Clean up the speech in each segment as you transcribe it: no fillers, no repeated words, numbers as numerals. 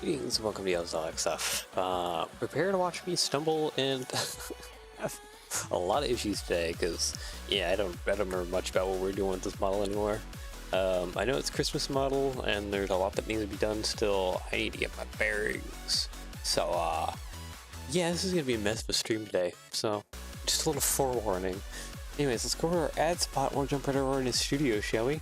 Greetings, welcome to Yellowstone Stuff. Prepare to watch me stumble and have a lot of issues today, because yeah, I don't remember much about what we're doing with this model anymore. I know it's a Christmas model and there's a lot that needs to be done still. I need to get my bearings. So yeah, this is gonna be a mess of a stream today, so just a little forewarning. Anyways, let's go over our ad spot and we'll jump right over into the studio, shall we?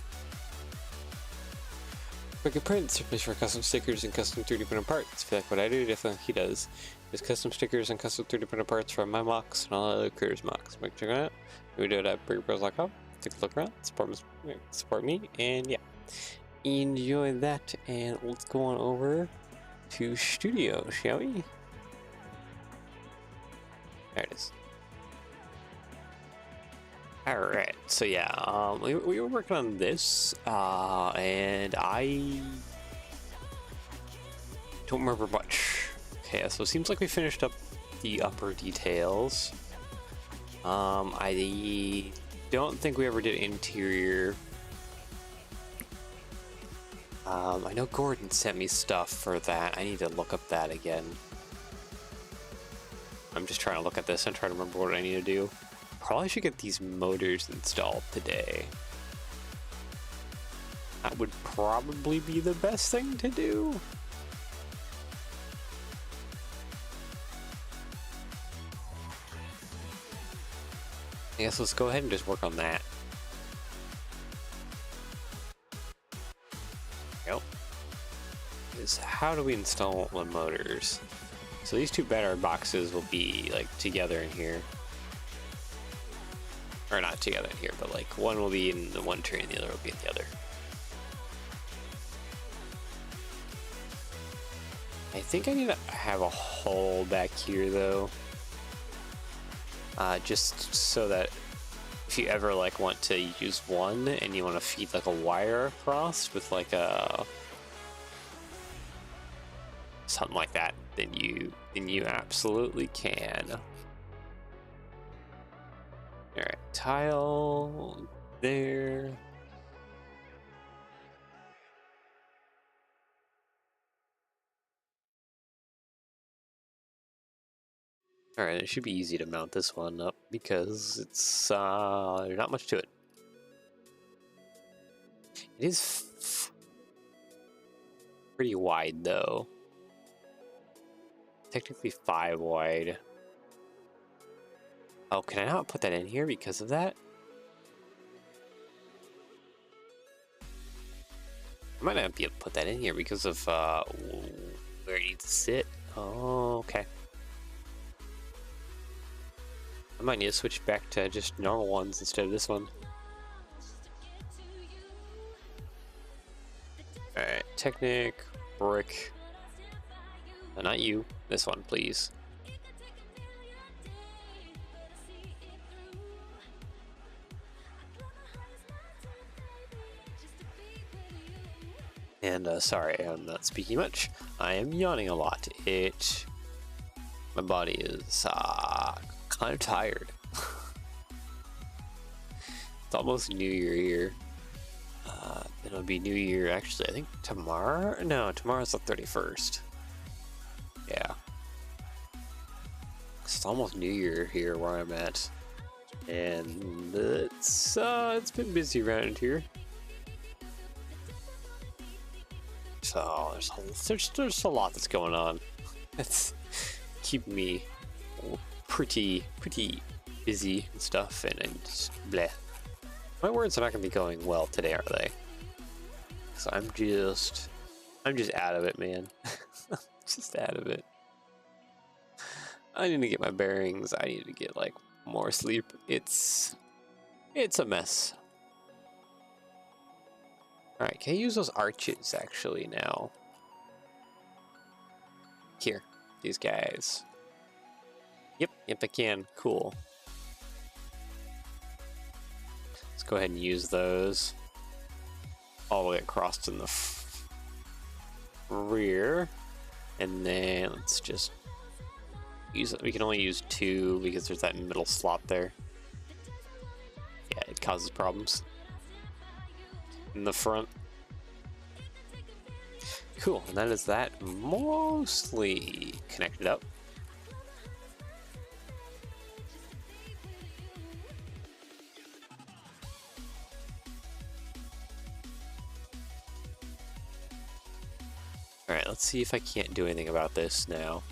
Quick print surface for custom stickers and custom 3D printed parts. If you like what I do, definitely he does. There's custom stickers and custom 3D printed parts from my mocks and all other creators' mocks. Make sure check it out. We do it at rebrickable.com. Take a look around, support me, and yeah, enjoy that. And let's go on over to studio, shall we? There it is. Alright, so yeah, we were working on this, and I don't remember much. Okay, so it seems like we finished up the upper details. I don't think we ever did interior. I know Gordon sent me stuff for that. I need to look up that again. I'm just trying to look at this and try to remember what I need to do. Probably should get these motors installed today. That would probably be the best thing to do. I guess let's go ahead and just work on that. Yep. is how do we install the motors? So these two battery boxes will be like together in here. Or not together in here, but like one will be in the one tree and the other will be in the other. I think I need to have a hole back here though. Just so that if you ever like want to use one and you want to feed like a wire across with like a something like that, then you absolutely can. All right, tile there. All right, it should be easy to mount this one up because it's there's not much to it. It is pretty wide though. Technically 5 wide. Oh, can I not put that in here because of that? I might not be able to put that in here because of where it needs to sit. Oh, okay. I might need to switch back to just normal ones instead of this one. Alright, Technic, brick. No, not you. This one, please. And sorry, I'm not speaking much. I am yawning a lot. My body is kind of tired. It's almost New Year here. It'll be New Year actually, I think tomorrow? No, tomorrow's the 31st. Yeah. It's almost New Year here where I'm at. And it's been busy around here. So there's a lot that's going on. That's keeping me pretty busy and stuff, and just bleh. My words are not gonna be going well today, are they? So I'm just out of it, man. Just out of it. I need to get my bearings. I need to get like more sleep. It's a mess. All right, can I use those arches actually now? Here, these guys. Yep, I can. Cool. Let's go ahead and use those all the way across in the rear, and then let's just use it. We can only use 2 because there's that middle slot there. Yeah, it causes problems in the front. Cool, and that is that mostly connected up. Alright, let's see if I can't do anything about this now.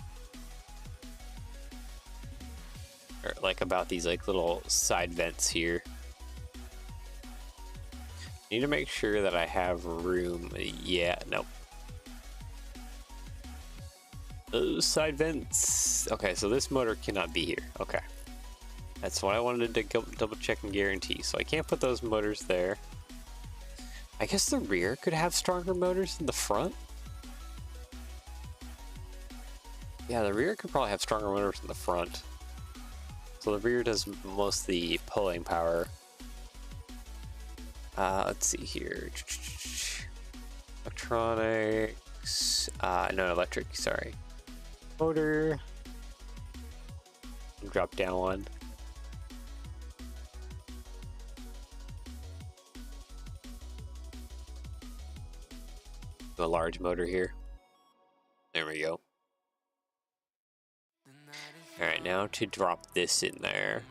Or like about these like little side vents here. Need to make sure that I have room. Yeah, nope. Those side vents. Okay, so this motor cannot be here. Okay. That's what I wanted to double check and guarantee. So I can't put those motors there. I guess the rear could have stronger motors than the front. Yeah, the rear could probably have stronger motors than the front. So the rear does most of the pulling power. Let's see here. Electronics. No, electric, sorry. Motor. Drop down one. A large motor here. There we go. Alright, now to drop this in there.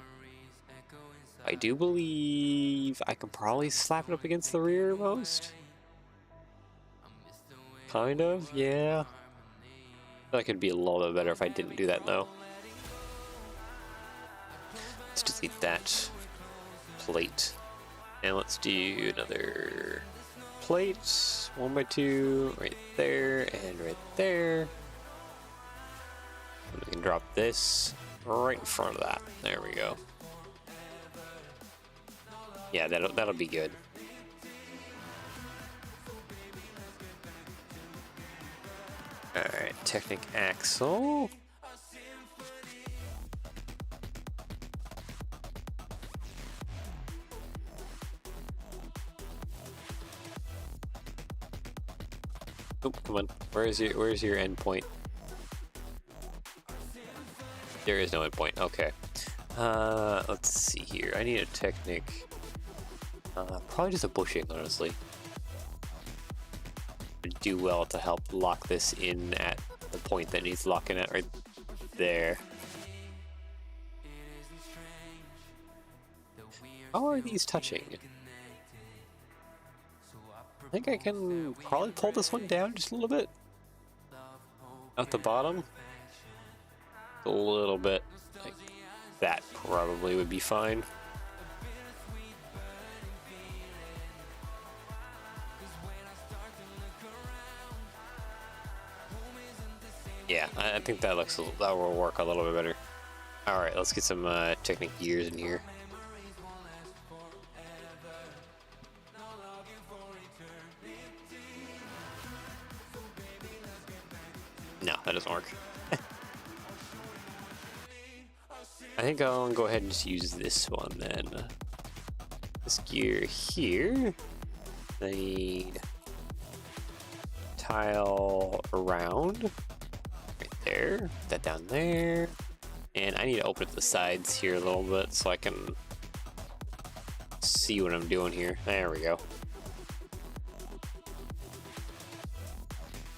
I do believe I can probably slap it up against the rear most. Kind of, yeah. That could be a little bit better if I didn't do that though. Let's delete that plate. And let's do another plate, 1x2, right there, and right there. And we can drop this right in front of that. There we go. Yeah, that'll be good. Alright, Technic axle. Oh, come on. Where's your end point? There is no end point. Okay. Let's see here. I need a Technic. Probably just a bushing, honestly. Would do well to help lock this in at the point that needs locking at right there. How are these touching? I think I can probably pull this one down just a little bit. At the bottom. A little bit. Like that probably would be fine. Yeah, I think that will work a little bit better. All right, let's get some Technic gears in here. No, that doesn't work. I think I'll go ahead and just use this one then. This gear here. I need tile around. Right there. Put that down there. And I need to open up the sides here a little bit so I can see what I'm doing here. There we go.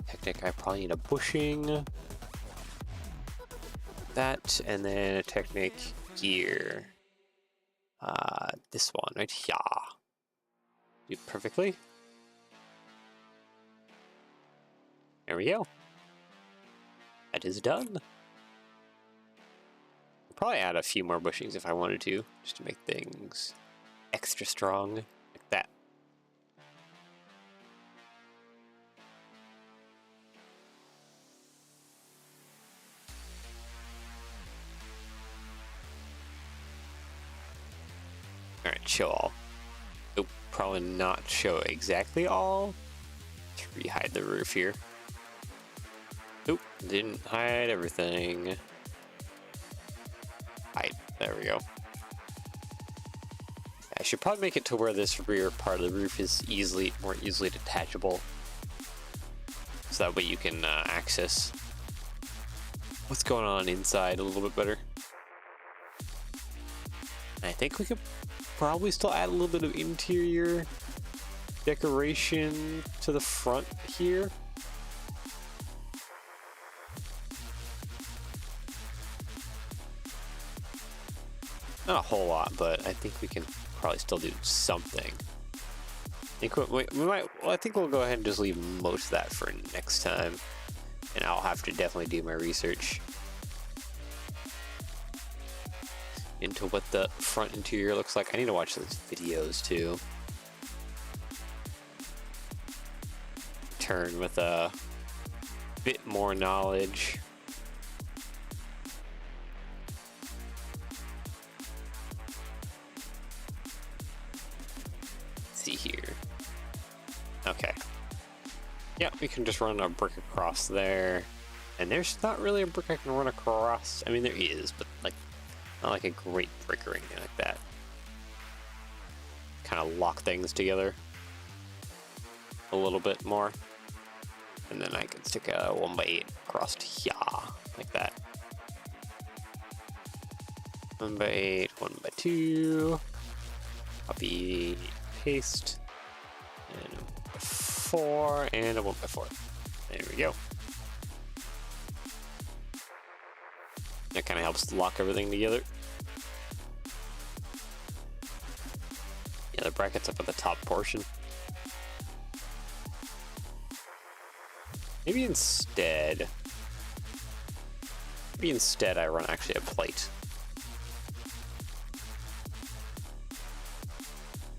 Technic, I probably need a bushing. That, and then a Technic gear. This one right here. Do perfectly. There we go. That is done. I'll probably add a few more bushings if I wanted to, just to make things extra strong, like that. Alright, show all. Nope, probably not show exactly all. Let's re-hide the roof here. Nope, didn't hide everything. Hide, there we go. I should probably make it to where this rear part of the roof is more easily detachable. So that way you can access what's going on inside a little bit better. I think we could probably still add a little bit of interior decoration to the front here. Not a whole lot, but I think we can probably still do something. I think I think we'll go ahead and just leave most of that for next time, and I'll have to definitely do my research into what the front interior looks like. I need to watch those videos too. Turn with a bit more knowledge. Let's see here. Okay. Yeah, we can just run a brick across there. And there's not really a brick I can run across. I mean, there is, but like not like a great brick or anything like that. Kind of lock things together a little bit more. And then I can stick a 1x8 across to here, like that. 1x8, 1x2. Copy, paste, and a 4 and a 1x4. There we go. That kind of helps lock everything together. Yeah, the bracket's up at the top portion. Maybe instead I run actually a plate.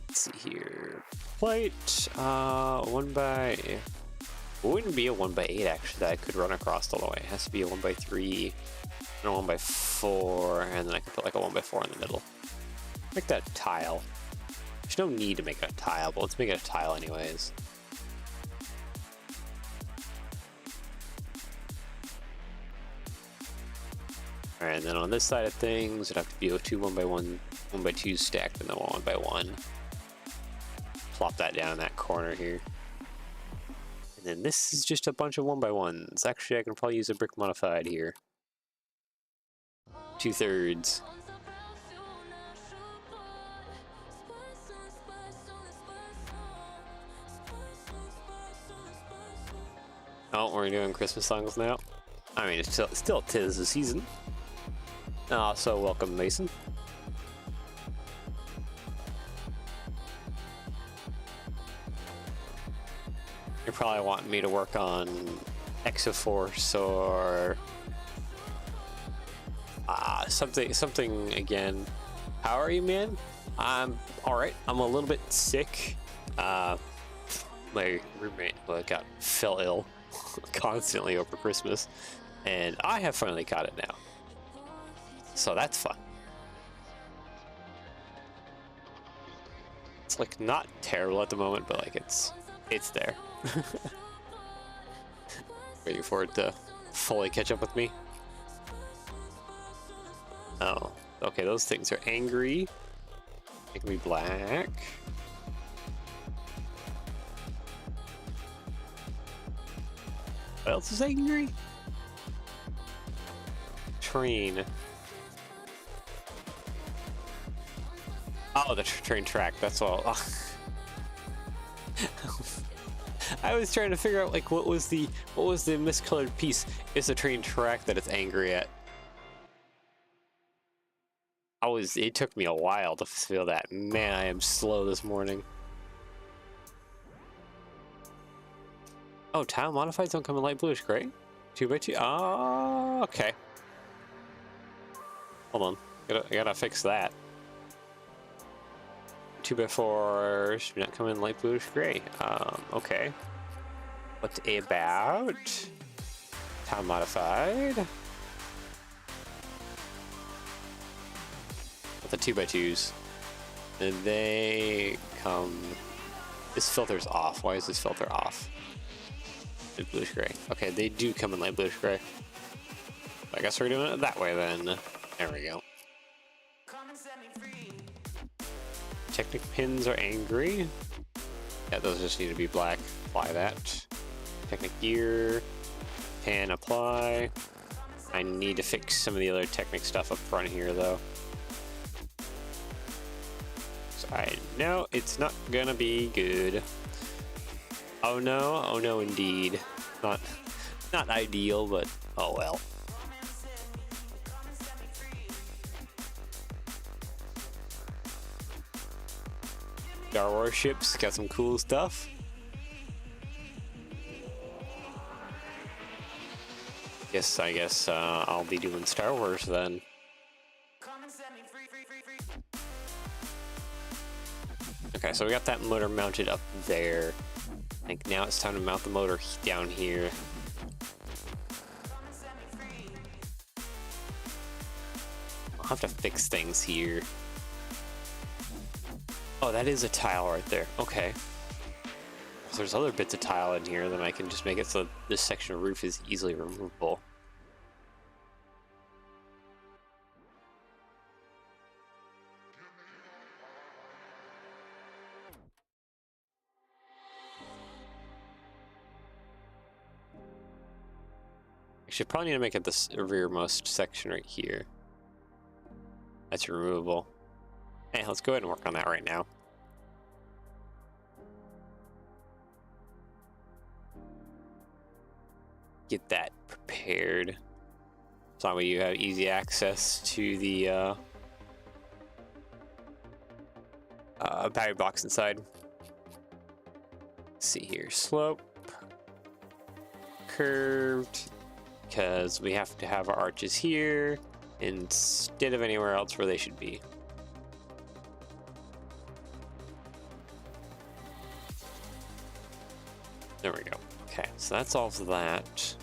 Let's see here. plate. 1 by... It wouldn't be a 1x8 actually that I could run across all the way. It has to be a 1x3 and a 1x4, and then I could put like a 1x4 in the middle. Make that a tile. There's no need to make it a tile, but let's make it a tile anyways. Alright, and then on this side of things, it'd have to be a 2 1x1, 1x2 stacked, and then 1x1. Plop that down in that corner here. And then this is just a bunch of 1x1s. Actually, I can probably use a brick modified here. 2/3. Oh, we're doing Christmas songs now. I mean, it's still 'tis the season. So welcome, Mason. You're probably wanting me to work on Exoforce or something again. How are you, man? I'm all right. I'm a little bit sick. My roommate fell ill constantly over Christmas, and I have finally got it now. So that's fun. It's like not terrible at the moment, but like it's there. Waiting for it to fully catch up with me. Oh, okay, those things are angry. Make me black. What else is angry? Train. Oh, the train track, that's all. I was trying to figure out like what was the miscolored piece. It's the train track that it's angry at. It took me a while to feel that. Man, I am slow this morning. Oh, tile modifieds don't come in light bluish gray? 2x2? Oh, okay. Hold on. I gotta fix that. 2x4s do not come in light bluish gray. Okay. What's about? Tile modified. With the 2x2s. And they come... This filter's off. Why is this filter off? Light bluish gray. Okay, they do come in light bluish gray. I guess we're doing it that way then. There we go. Technic pins are angry. Yeah, those just need to be black. Apply that. Technic gear. Pan apply. I need to fix some of the other Technic stuff up front here though. So I know it's not gonna be good. Oh no indeed. Not ideal, but oh well. Star Wars ships, got some cool stuff. I guess I'll be doing Star Wars then. Okay, so we got that motor mounted up there. I think now it's time to mount the motor down here. I'll have to fix things here. Oh, that is a tile right there. Okay. If there's other bits of tile in here, then I can just make it so this section of roof is easily removable. I should probably need to make it this rearmost section right here. That's removable. Hey, let's go ahead and work on that right now. Get that prepared. So that way you have easy access to the battery box inside. Let's see here, slope, curved, because we have to have our arches here instead of anywhere else where they should be. There we go. Okay, so that's all of that.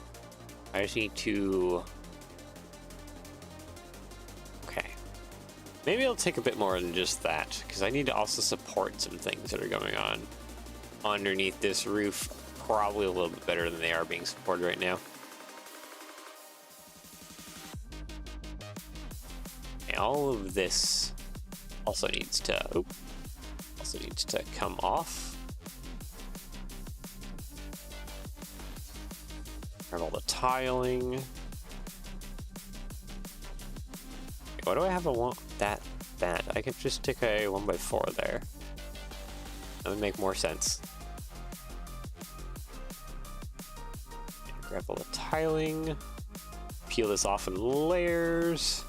I just need to... Okay. Maybe it'll take a bit more than just that, because I need to also support some things that are going on underneath this roof, probably a little bit better than they are being supported right now. And all of this also needs to come off. Grab all the tiling. Why do I have that? I could just stick a 1x4 there. That would make more sense. Grab all the tiling. Peel this off in layers.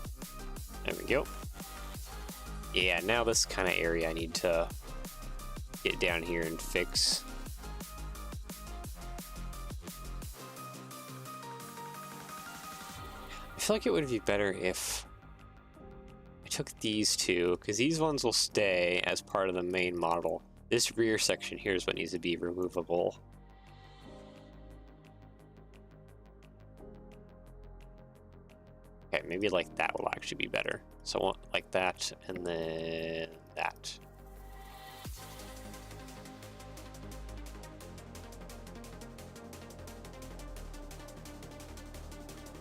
There we go. Yeah, now this kind of area I need to get down here and fix. I feel like it would be better if I took these two, because these ones will stay as part of the main model. This rear section here is what needs to be removable. Okay, maybe like that will actually be better. So like that, and then that.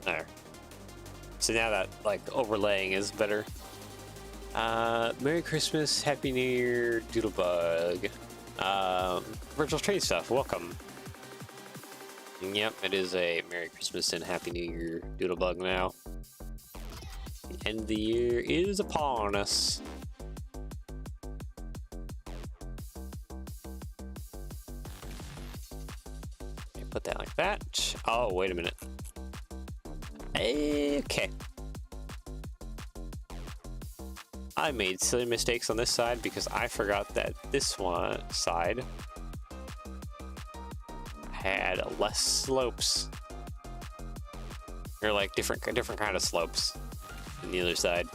There. So now that like overlaying is better. Merry Christmas, Happy New Year, Doodlebug. Virtual trade stuff, welcome. Yep, it is a Merry Christmas and Happy New Year, Doodlebug now. The end of the year is upon us. Okay, put that like that. Oh, wait a minute. Okay. I made silly mistakes on this side because I forgot that this one side had less slopes. Or like different kind of slopes than the other side.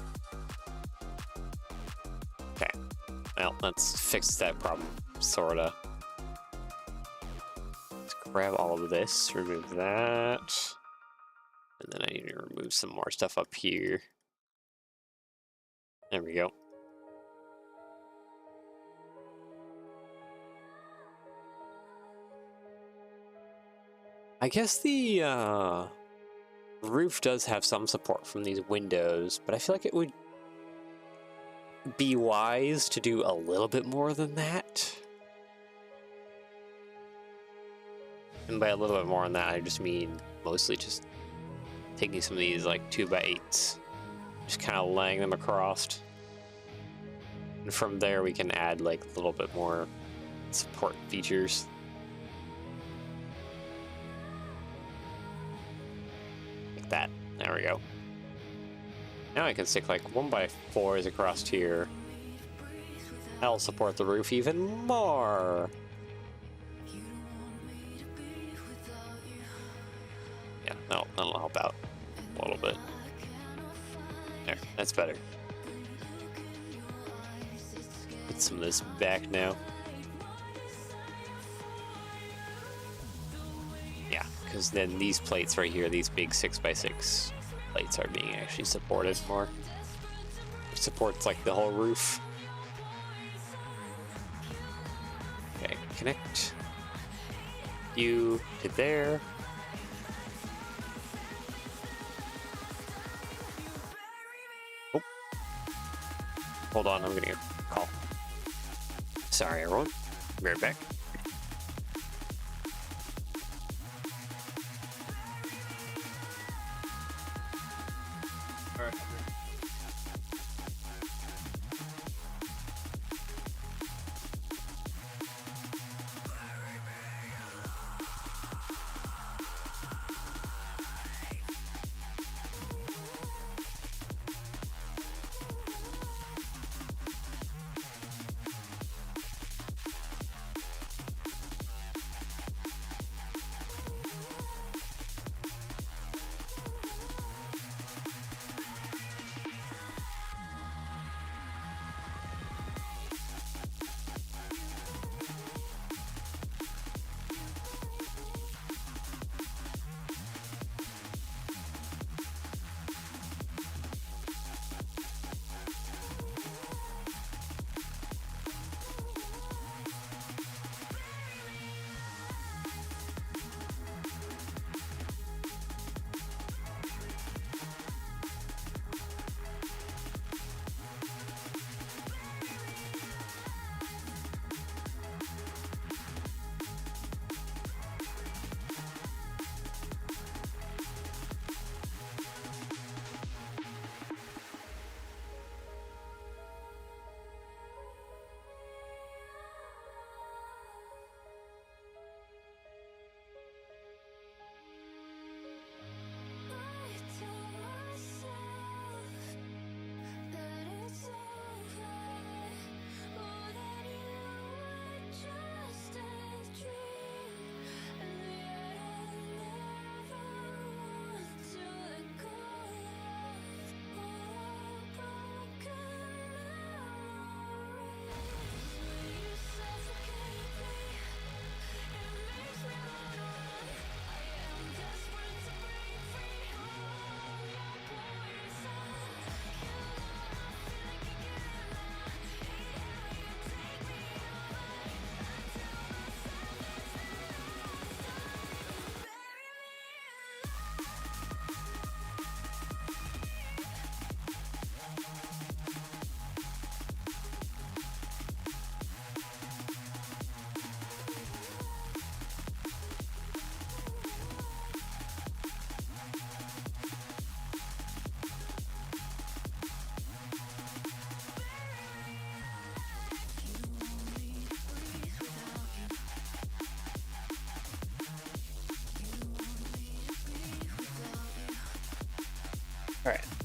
Okay. Well, let's fix that problem, sorta. Let's grab all of this, remove that. And then I need to remove some more stuff up here. There we go. I guess the roof does have some support from these windows, but I feel like it would be wise to do a little bit more than that. And by a little bit more than that, I just mean mostly just taking some of these like 2x8s, just kind of laying them across. And from there we can add like a little bit more support features. Like that. There we go. Now I can stick like 1x4s across here. That'll support the roof even more. Yeah, that'll help out a little bit. There, that's better. Get some of this back now. Yeah, because then these plates right here, these big 6x6 plates are being actually supported more. It supports like the whole roof. Okay, connect you to there. Oh. Hold on, I'm getting a call. Sorry, everyone. Be right back. All right.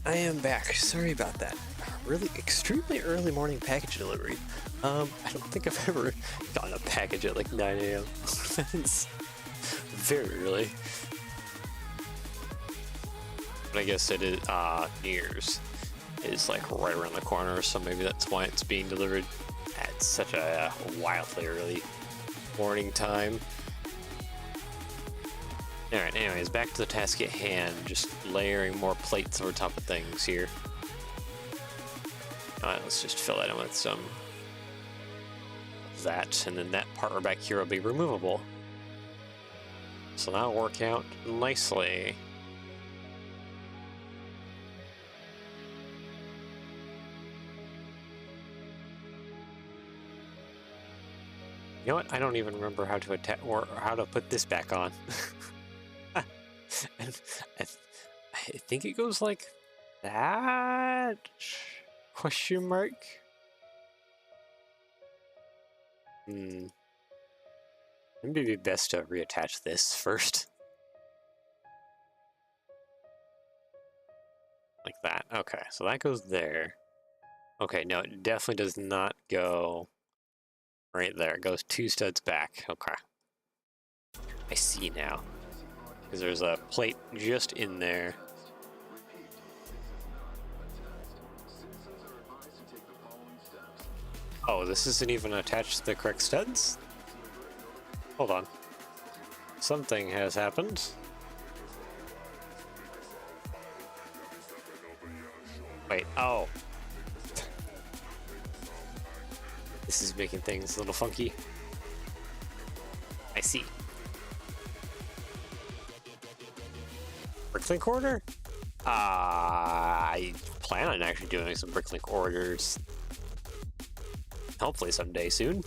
I am back. Sorry about that. Really extremely early morning package delivery. I don't think I've ever gotten a package at like 9 a.m. It's very early. But I guess it is, New Year's is like right around the corner, so maybe that's why it's being delivered at such a wildly early morning time. Alright, anyways, back to the task at hand, just layering more plates over top of things here. Alright, let's just fill that in with some of that, and then that part back here will be removable. So that'll work out nicely. You know what? I don't even remember how to attach or how to put this back on. And I think it goes like that? Question mark? Maybe it'd be best to reattach this first. Like that. Okay, so that goes there. Okay, no, it definitely does not go right there. It goes 2 studs back. Okay. I see now. Because there's a plate just in there. Oh, this isn't even attached to the correct studs? Hold on. Something has happened. Wait, oh. This is making things a little funky. I see. Bricklink order? I plan on actually doing some Bricklink orders. Hopefully someday soon.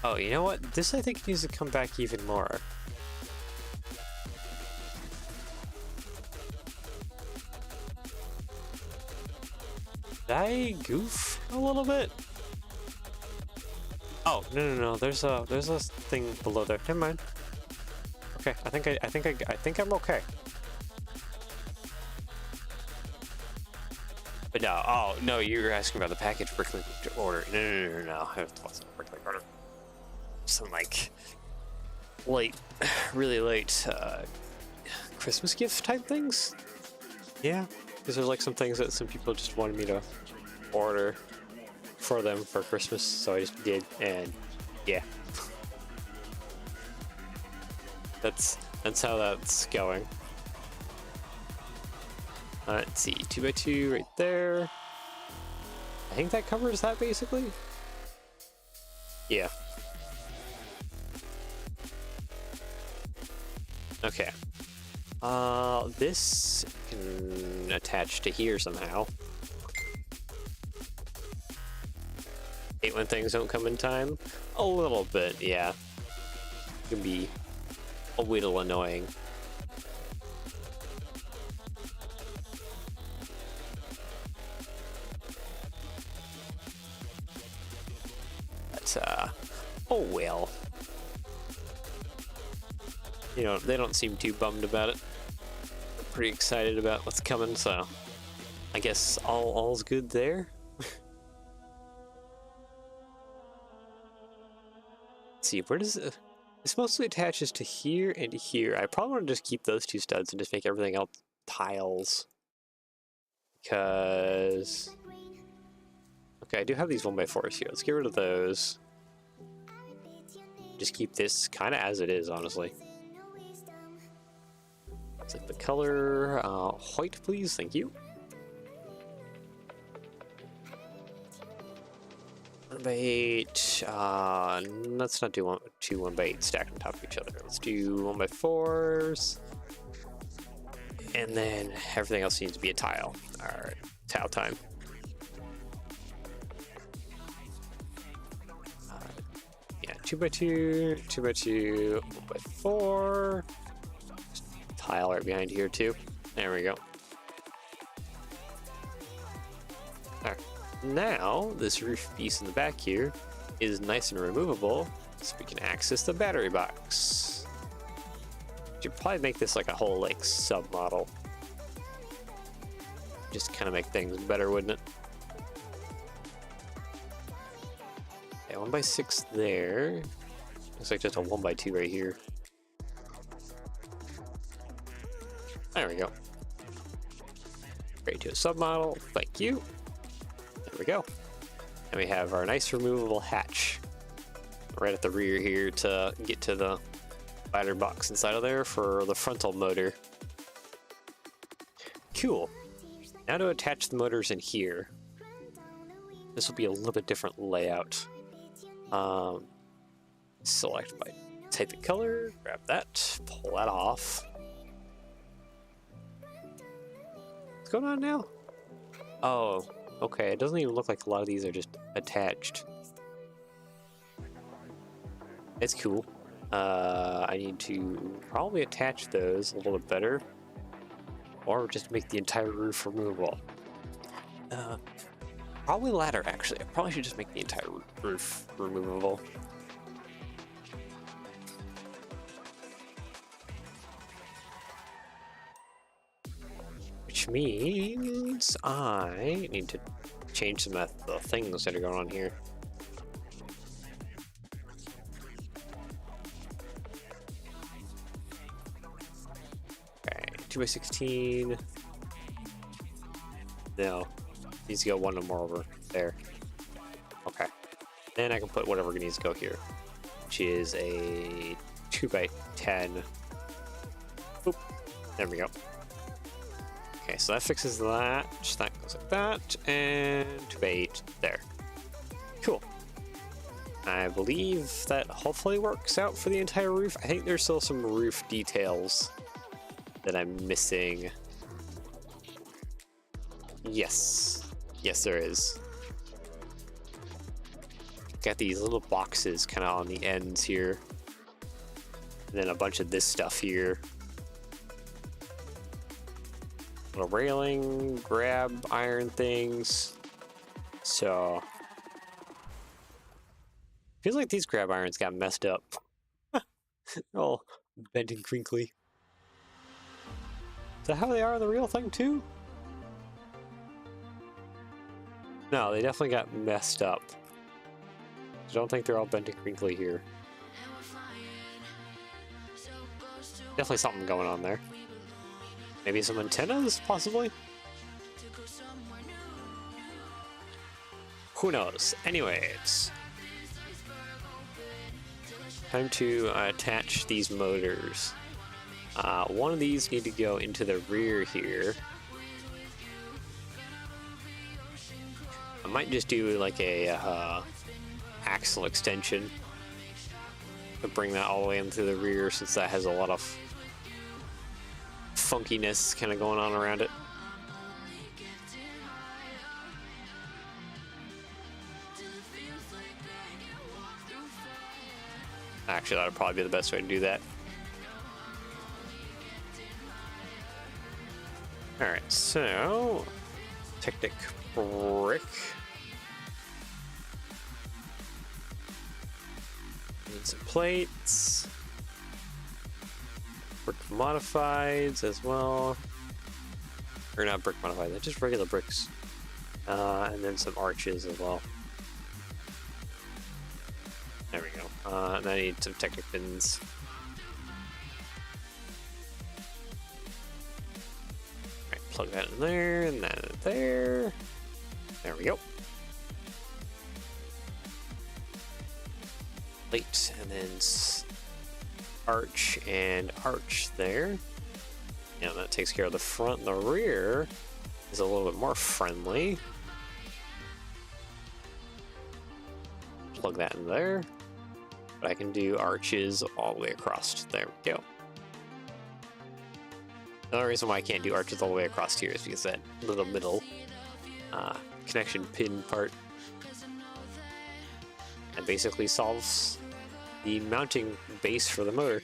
Oh, you know what? This I think needs to come back even more. Did I goof a little bit? Oh, no. There's a thing below there. Never mind. Okay, I think I'm okay. But no, oh no, you're asking about the package Bricklink order. No. It wasn't a Bricklink order. Some like late, really late Christmas gift type things. Yeah, because there's like some things that some people just wanted me to order for them for Christmas, so I just did, and yeah. That's how that's going. Let's see, 2x2 right there. I think that covers that basically. Yeah. Okay. This can attach to here somehow. Hate when things don't come in time. A little bit, yeah. It can be a little annoying. But, oh well. You know, they don't seem too bummed about it. They're pretty excited about what's coming, so I guess all's good there. Let's see, where does it... This mostly attaches to here and here. I probably want to just keep those 2 studs and just make everything else tiles. Because... Okay, I do have these 1x4s here. Let's get rid of those. Just keep this kind of as it is, honestly. Let's like the color white, please. Thank you. 1x8. Let's not do 2 1x8 stacked on top of each other. Let's do 1x4s. And then everything else needs to be a tile. Alright, tile time. Yeah, 2x2, 2x2, 1x4. Tile right behind here too. There we go. Alright. Now, this roof piece in the back here is nice and removable, so we can access the battery box. Should probably make this like a whole like sub model. Just kind of make things better, wouldn't it? Yeah, 1x6 there. Looks like just a 1x2 right here. There we go. Ready to a submodel. Thank you. There we go. And we have our nice removable hatch right at the rear here to get to the battery box inside of there for the frontal motor. Cool. Now to attach the motors in here. This will be a little bit different layout. Select by type of color, grab that, pull that off. What's going on now? Oh, okay. It doesn't even look like a lot of these are just attached. It's cool. I need to probably attach those a little bit better, or just make the entire roof removable. Probably the latter, actually. I probably should just make the entire roof removable. Which means I need to change some of the things that are going on here. Okay, 2x16. No, needs to go one more over there. Okay, then I can put whatever needs to go here, which is a 2x10. Boop. There we go. Okay, so that fixes that. Just that goes like that, and 2x8 there. Cool. I believe that hopefully works out for the entire roof. I think there's still some roof details that I'm missing. Yes. Yes, there is. Got these little boxes kind of on the ends here. And then a bunch of this stuff here. Little railing, grab iron things. So feels like these grab irons got messed up. All bent and crinkly. Is that how they are in the real thing too? No, they definitely got messed up. I don't think they're all bent and crinkly here. Definitely something going on there. Maybe some antennas, possibly? Who knows? Anyways. Time to attach these motors. One of these need to go into the rear here. I might just do like a axle extension to bring that all the way into the rear, since that has a lot of funkiness kind of going on around it. Actually, that would probably be the best way to do that. Alright, so Technic brick. Need some plates. Brick modifieds as well. Or not brick modified, they're just regular bricks. And then some arches as well. There we go. And I need some Technic pins. Alright, plug that in there, and that in there. There we go. Plate, and then arch and arch there. Yeah, that takes care of the front. And the rear is a little bit more friendly. Plug that in there. But I can do arches all the way across. There we go. The only reason why I can't do arches all the way across here is because that little middle connection pin part that basically solves the mounting base for the motor.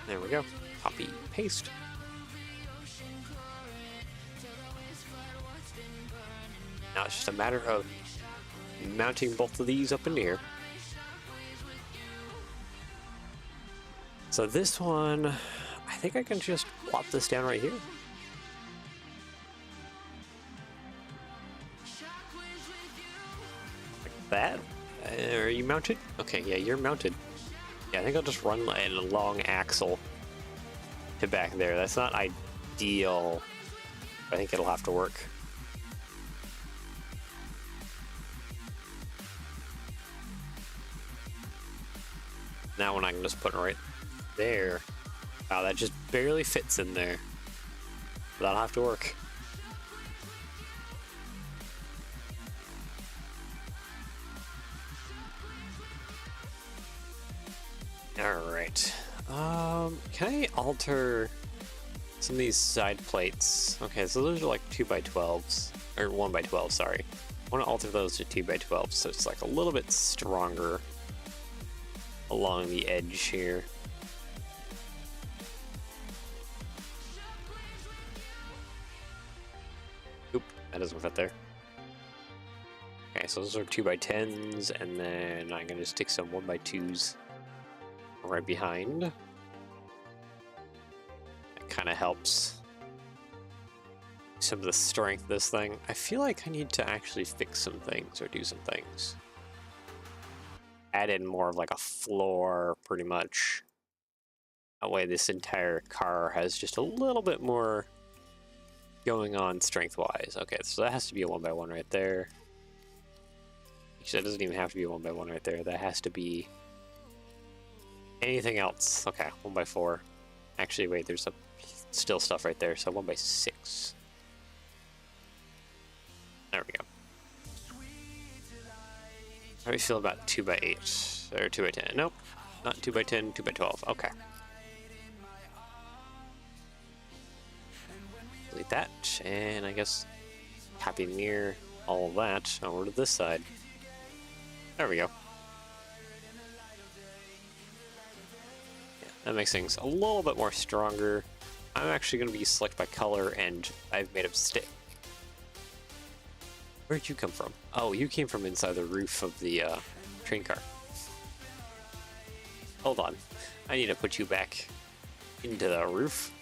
There we go. Copy, paste. it's just a matter of mounting both of these up in the air. So this one, I think I can just plop this down right here. Like that. Are you mounted? Okay, yeah, you're mounted. Yeah, I think I'll just run a long axle to back there. That's not ideal. I think it'll have to work. That one I can just put right there. Wow, that just barely fits in there. But that'll have to work. Alright. Can I alter some of these side plates? Okay, so those are like 2x12s. Or 1x12, sorry. I want to alter those to 2x12 so it's like a little bit stronger along the edge here. Oop, that doesn't fit there. Okay, so those are 2x10s, and then I'm gonna stick some 1x2s right behind. That kind of helps some of the strength of this thing. I feel like I need to actually fix some things or do some things. Add in more of like a floor, pretty much. That way this entire car has just a little bit more going on strength-wise. Okay, so that has to be a 1x1 right there. Actually, that doesn't even have to be a 1x1 right there. That has to be anything else. Okay, 1x4. Actually, wait, there's some still stuff right there, so 1x6. There we go. How do you feel about 2x8 or 2x10? Nope, not 2x10, 2x12. Okay. Delete that, and I guess copy near all of that over to this side. There we go. Yeah, that makes things a little bit more stronger. I'm actually going to be select by color, and I've made a mistake. Where'd you come from? Oh, you came from inside the roof of the train car. Hold on. I need to put you back into the roof.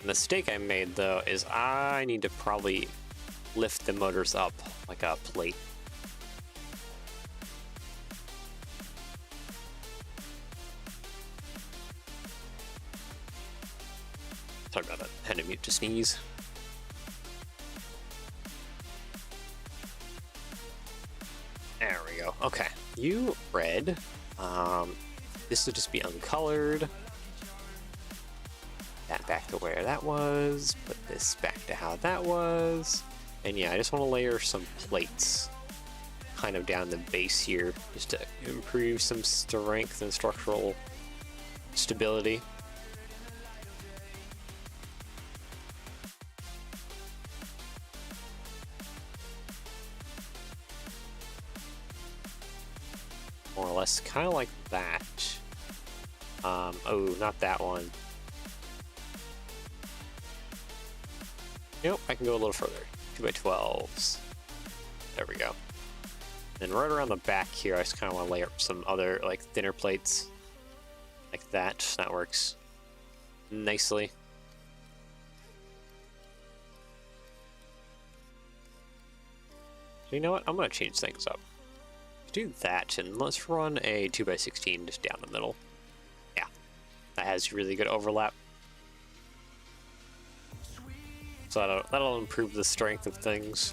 The mistake I made, though, is I need to probably lift the motors up like a plate. Sorry about that. Had to mute to sneeze. There we go. Okay, you red. This would just be uncolored. That back to where that was. Put this back to how that was. And yeah, I just want to layer some plates kind of down the base here just to improve some strength and structural stability. More or less, kind of like that. Oh, not that one. Nope, I can go a little further. 2x12s. There we go. And right around the back here, I just kind of want to layer up some other, like, thinner plates. Like that. That works nicely. So you know what? I'm going to change things up. Do that, and let's run a 2x16 just down the middle. Yeah, that has really good overlap. So that'll improve the strength of things.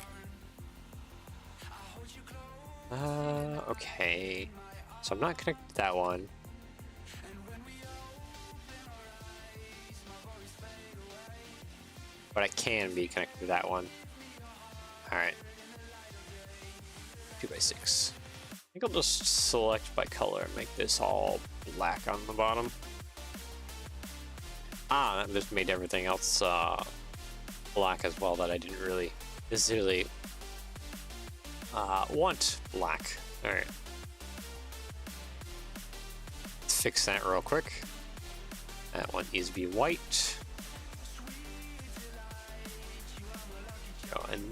Okay. So I'm not connected to that one. But I can be connected to that one. Alright. 2x6. I think I'll just select by color and make this all black on the bottom. Ah, that just made everything else black as well that I didn't really necessarily want black. Alright. Let's fix that real quick. That one needs to be white.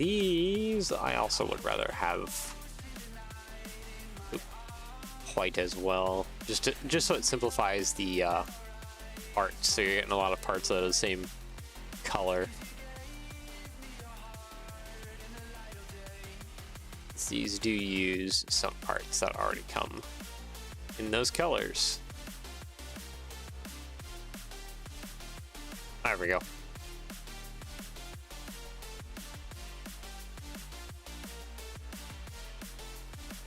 these I also would rather have white as well, just so it simplifies the art, so you're getting a lot of parts that are the same color. These do use some parts that already come in those colors. There we go.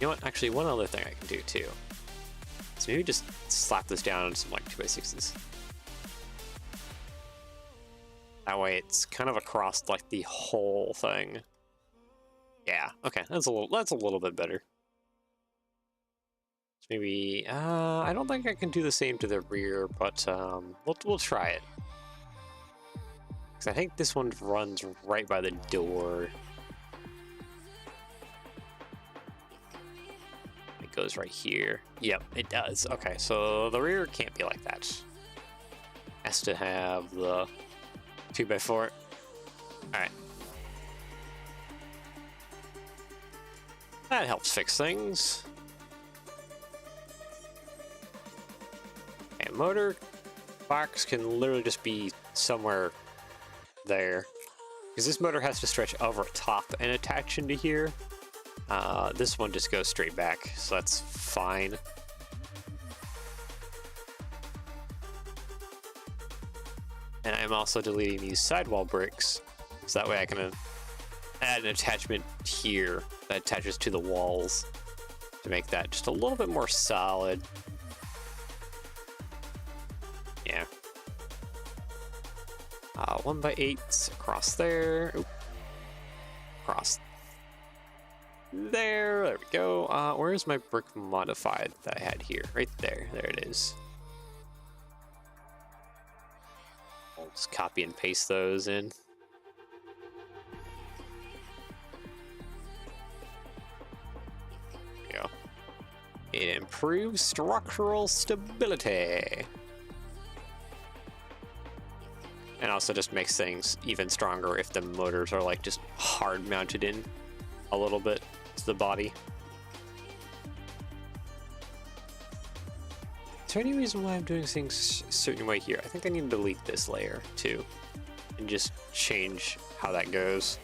You know what? Actually, one other thing I can do too is maybe just slap this down on some like 2x6s. That way, it's kind of across like the whole thing. Yeah. Okay. That's a little bit better. So maybe I don't think I can do the same to the rear, but we'll try it. Because I think this one runs right by the door. It goes right here. Yep, it does. Okay, so the rear can't be like that. Has to have the 2x4. All right. That helps fix things. Okay, motor box can literally just be somewhere there. Because this motor has to stretch over top and attach into here. This one just goes straight back, so that's fine. And I'm also deleting these sidewall bricks, so that way I can add an attachment here that attaches to the walls to make that just a little bit more solid. Yeah. 1x8 across there. Oop. Across there. There we go. Where's my brick modified that I had here? Right there. There it is. I'll just copy and paste those in. It improves structural stability. And also just makes things even stronger if the motors are like just hard mounted in a little bit to the body. Is there any reason why I'm doing things a certain way here? I think I need to delete this layer too and just change how that goes.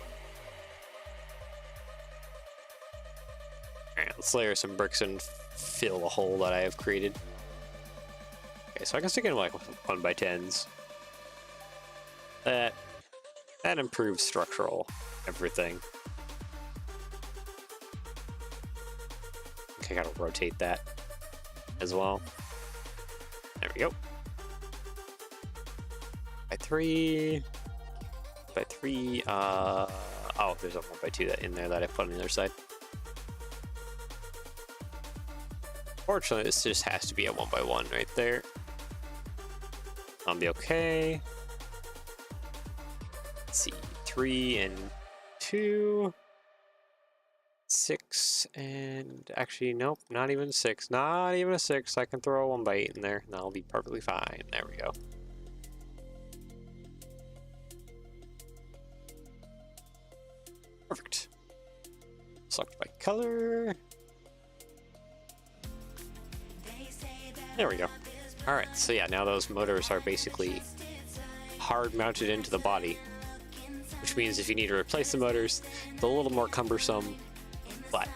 Alright, let's layer some bricks and fill the hole that I have created. Okay, so I can stick in like 1x10s. That improves structural everything. Okay, I gotta rotate that as well. There we go. By 3. Oh, there's a 1x2 that in there that I put on the other side. Fortunately, this just has to be a 1x1 right there. I'll be okay. Let's see, 3 and 2. 6 and actually, nope, not even 6. Not even a 6. I can throw a 1x8 in there and that'll be perfectly fine. There we go. Perfect. Select by color. There we go. Alright, so yeah, now those motors are basically hard mounted into the body, which means if you need to replace the motors, it's a little more cumbersome, but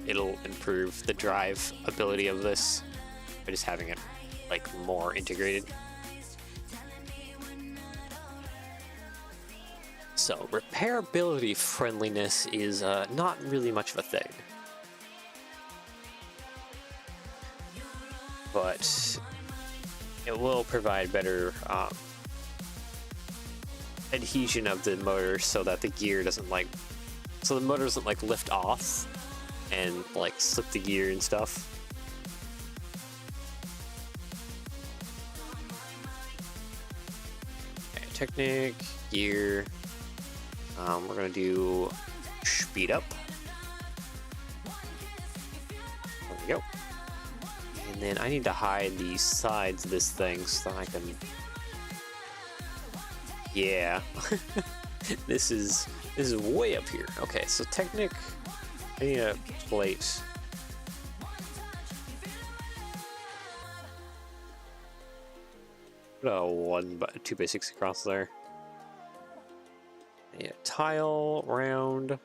it'll improve the drive ability of this by just having it like more integrated. So repairability friendliness is not really much of a thing. But it will provide better adhesion of the motor so that the gear doesn't so the motor doesn't like lift off and like slip the gear and stuff. Okay, Technic, gear. We're gonna do speed up. There we go. And then I need to hide the sides of this thing so that I can... Yeah. This is This is way up here. Okay, so Technic, I need a plate. Put two basics across there. Yeah, tile, round,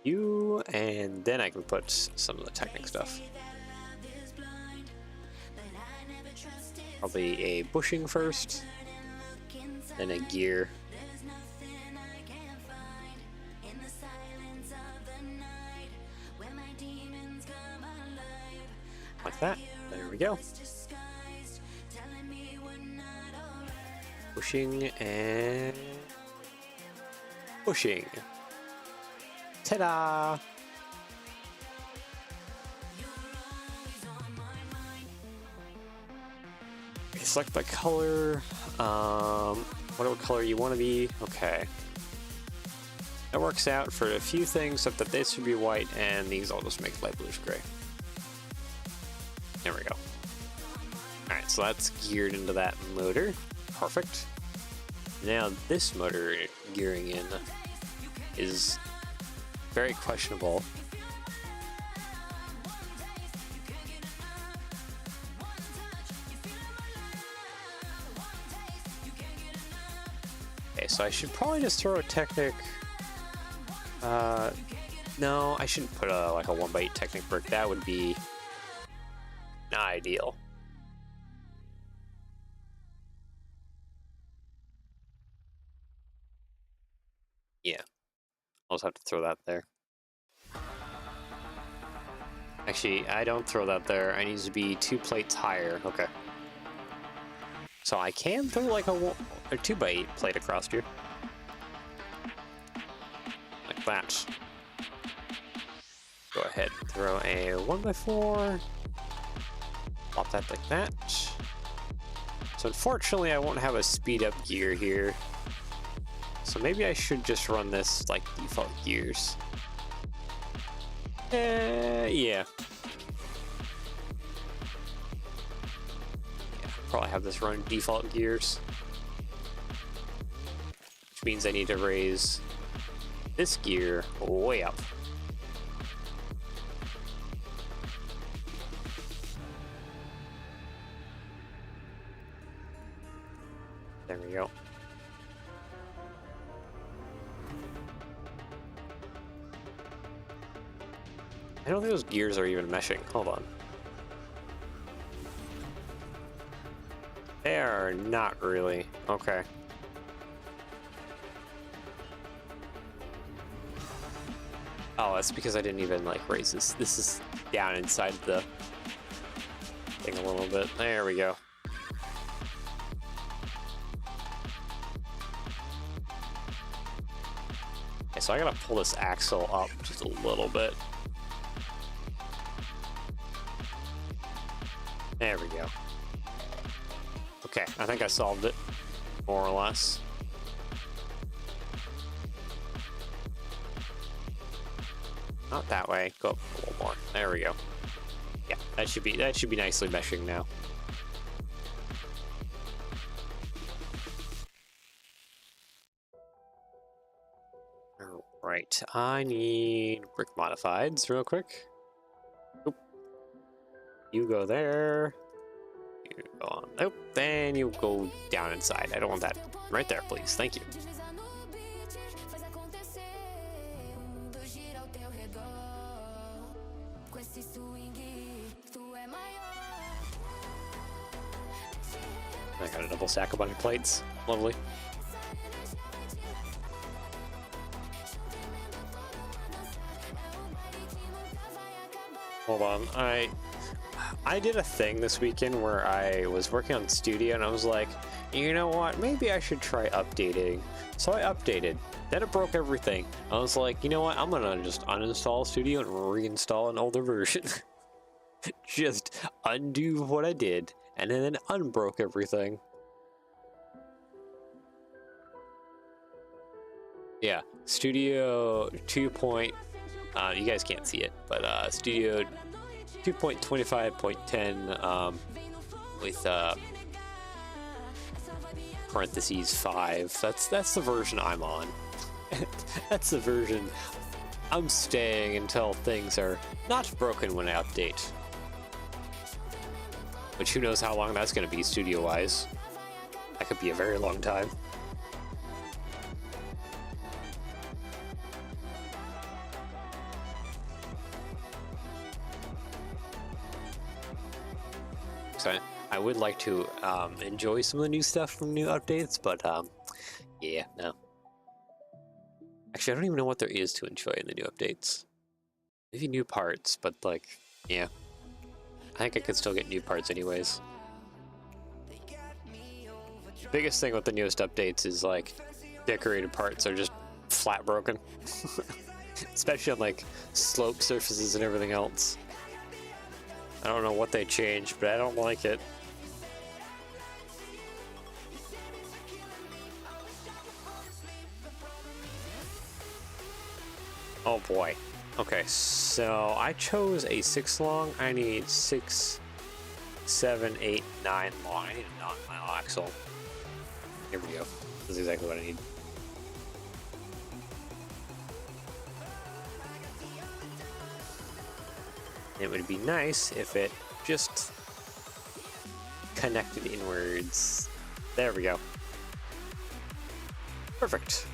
you, and then I can put some of the Technic stuff. Probably a bushing first, then a gear. Like that. There we go. Pushing and pushing. Ta-da! Okay, select by color. Whatever color you want to be. Okay. That works out for a few things, except that this should be white, and these I'll just make light bluish gray. There we go. Alright, so that's geared into that motor. Perfect. Now this motor gearing in is very questionable. Okay, so I should probably just throw a Technic. No, I shouldn't put like a 1x8 Technic brick. That would be not ideal. Yeah, I'll just have to throw that there. Actually, I don't throw that there. I need to be 2 plates higher. Okay. So I can throw like a 2x8 plate across here. Like that. Go ahead and throw a 1x4. Plop that like that. So unfortunately, I won't have a speed up gear here. So maybe I should just run this like default gears. Yeah. Probably have this run default gears. Which means I need to raise this gear way up. There we go. I don't think those gears are even meshing. Hold on. They are not really. Okay. Oh, that's because I didn't even like raise this. This is down inside the thing a little bit. There we go. Okay, so I gotta pull this axle up just a little bit. There we go. Okay, I think I solved it, more or less. Not that way. Go up a little more. There we go. Yeah, that should be nicely meshing now. All right, I need brick modifieds real quick. Oop. You go there. You go on. Nope. Then you go down inside. I don't want that. Right there, please. Thank you. I got a double stack of bunny plates. Lovely. Hold on. I did a thing this weekend where I was working on Studio and I was like, you know what, maybe I should try updating. So I updated. Then it broke everything. I was like, you know what, I'm gonna just uninstall Studio and reinstall an older version. Just undo what I did and then unbroke everything. Yeah, Studio 2. You guys can't see it, but Studio 2.25.10 with parentheses 5. That's the version I'm on. That's the version I'm staying until things are not broken when I update. Which who knows how long that's going to be studio-wise. That could be a very long time. So I would like to enjoy some of the new stuff from new updates, but yeah, no. Actually, I don't even know what there is to enjoy in the new updates. Maybe new parts, but like, yeah. I think I could still get new parts anyways. Biggest thing with the newest updates is like decorated parts are just flat broken. Especially on like slope surfaces and everything else. I don't know what they changed, but I don't like it. Oh boy. Okay, so I chose a 6 long. I need 6, 7, 8, 9 long. I need a 9-mile axle. Here we go. This is exactly what I need. It would be nice if it just connected inwards. There we go. Perfect.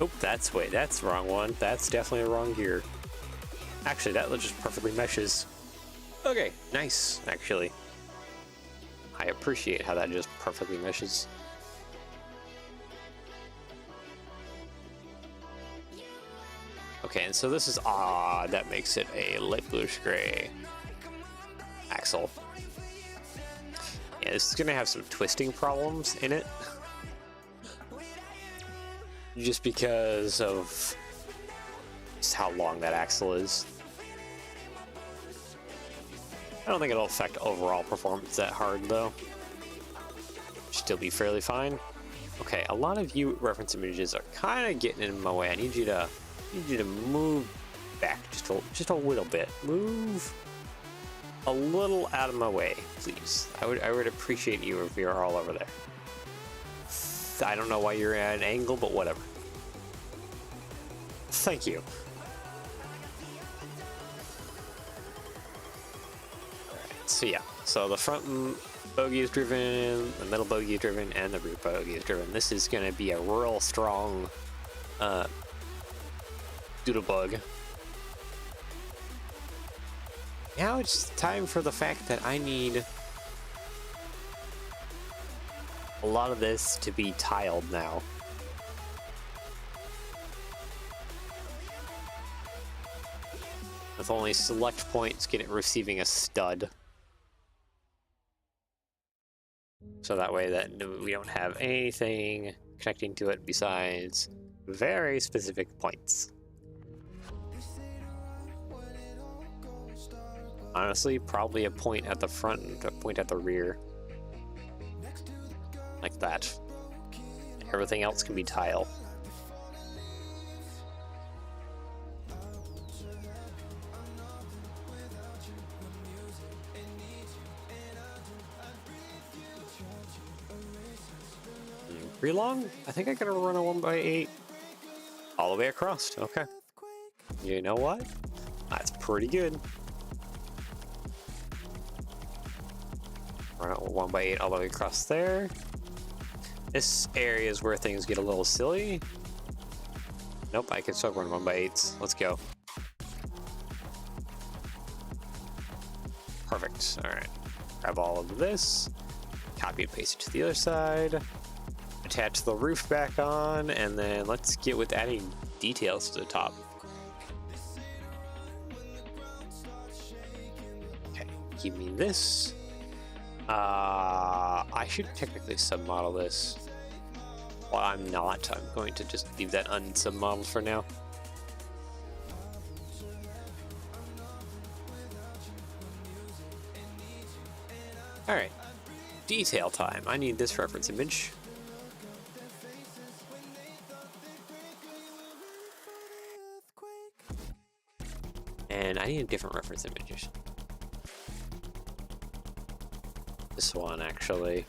Oh, that's the wrong one. That's definitely a wrong gear. Actually, that just perfectly meshes. Okay, nice, actually. I appreciate how that just perfectly meshes. Okay, and so this is odd. That makes it a light bluish gray axle. Yeah, this is gonna have some twisting problems in it. Just because of just how long that axle is. I don't think it'll affect overall performance that hard though. Still be fairly fine. Okay, a lot of you reference images are kind of getting in my way. I need you to move back just a little bit. Move a little out of my way, please. I would appreciate you if you're all over there. I don't know why you're at an angle, but whatever. Thank you. Alright, so yeah. So the front bogey is driven, the middle bogey is driven, and the rear bogey is driven. This is going to be a real strong Doodlebug. Now it's time for the fact that I need a lot of this to be tiled now. With only select points receiving a stud. So that way that we don't have anything connecting to it besides very specific points. Honestly, probably a point at the front and a point at the rear. Like that. Everything else can be tile. Pretty long? I think I gotta run a 1x8 all the way across. Okay. You know what? That's pretty good. Run a 1x8 all the way across there. This area is where things get a little silly. Nope, I can still run 1x8s. Let's go. Perfect. Alright. Grab all of this. Copy and paste it to the other side. Attach the roof back on, and then let's get with adding details to the top. Okay, give me this. I should technically submodel this. Well, I'm not. I'm going to just leave that unsubmodeled for now. Alright. Detail time. I need this reference image. And I need a different reference image. This one, actually.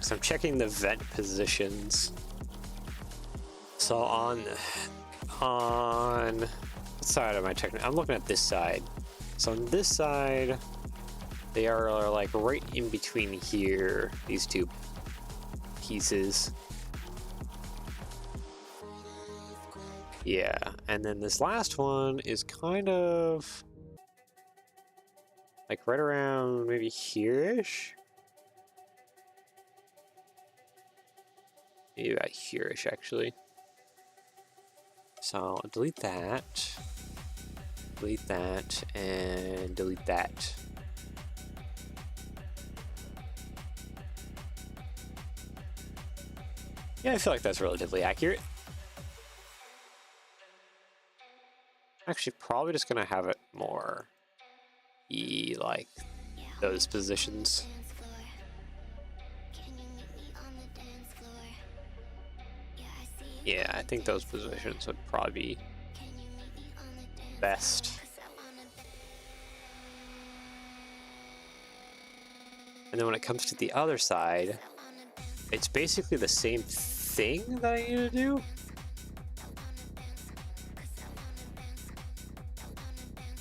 So I'm checking the vent positions. So on what side am I checking? I'm looking at this side. So on this side, they are like right in between here, these two pieces. Yeah, and then this last one is kind of like right around maybe here-ish. Maybe about here-ish, actually. So delete that, and delete that. Yeah, I feel like that's relatively accurate. Actually, probably just gonna have it more like those positions. Yeah, I think those positions would probably be best. And then when it comes to the other side, it's basically the same thing that I need to do.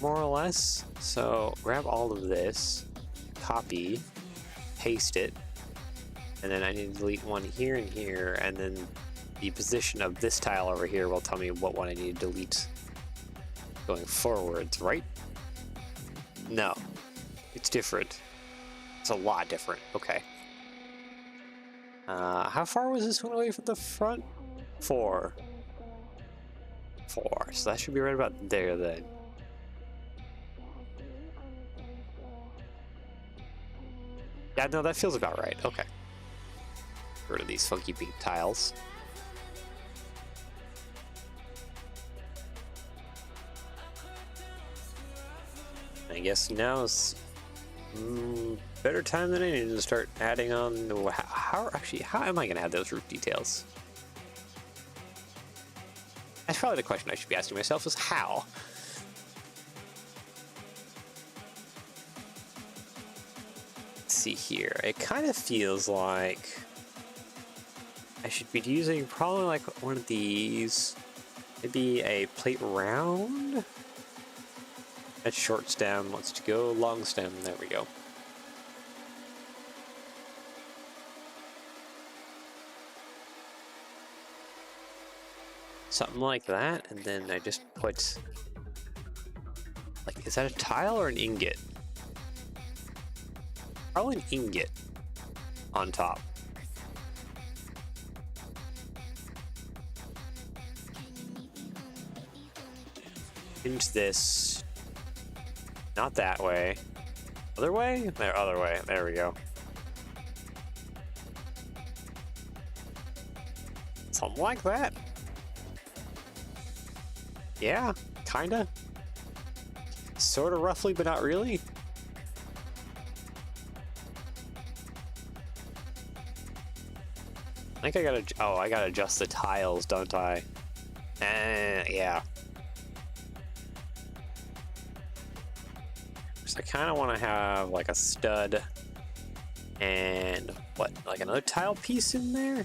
More or less. So grab all of this, copy, paste it, and then I need to delete one here and here, and then the position of this tile over here will tell me what one I need to delete going forwards, right? No, it's different. It's a lot different. Okay. How far was this one away from the front? 4. So that should be right about there then. Yeah, no, that feels about right. Okay. Get rid of these funky pink tiles. I guess now is better time than any to start adding on. How am I going to add those roof details? That's probably the question I should be asking myself: is how. Let's see here. It kind of feels like I should be using probably like one of these. Maybe a plate round. That's short stem. Let's go long stem. There we go. Something like that, and then I just put, like, is that a tile or an ingot? Probably an ingot on top. Change this. Not that way. Other way? There, other way. There we go. Something like that. Yeah, kinda. Sorta roughly, but not really. I think I gotta, oh, I gotta adjust the tiles, don't I? Yeah. So I kinda wanna have like a stud and what, like another tile piece in there?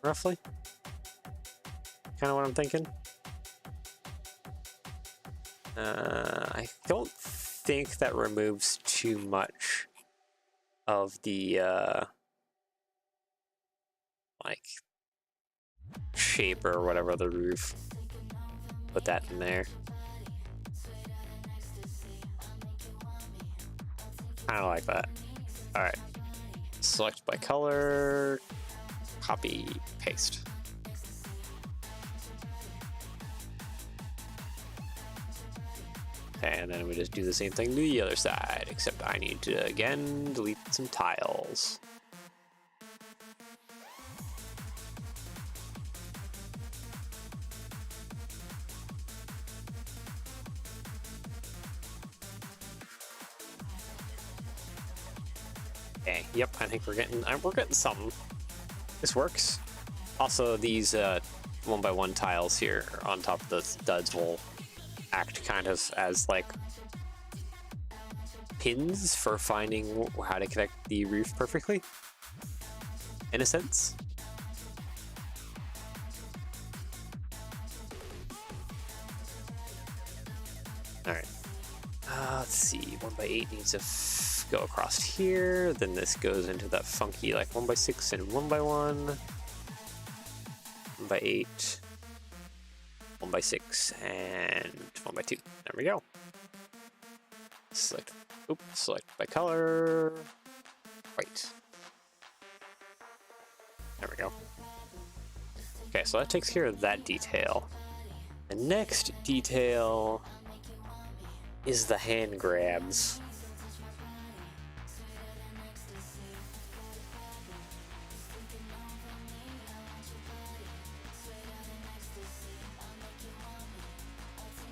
Roughly. Kind of what I'm thinking. I don't think that removes too much of the like shape or whatever of the roof. Put that in there. Kind of like that. All right. Select by color. Copy. Paste. And then we just do the same thing to the other side, except I need to, again, delete some tiles. Okay, yep, I think we're getting something. This works. Also, these 1x1 tiles here on top of the studs will act kind of as like pins for finding how to connect the roof perfectly, in a sense. All right, let's see, 1x8 needs to go across here, then this goes into that funky like 1x6 and 1x1, 1x8, 1x6, and 1x2. There we go. Select, select by color, white. There we go. Okay, so that takes care of that detail. The next detail is the hand grabs.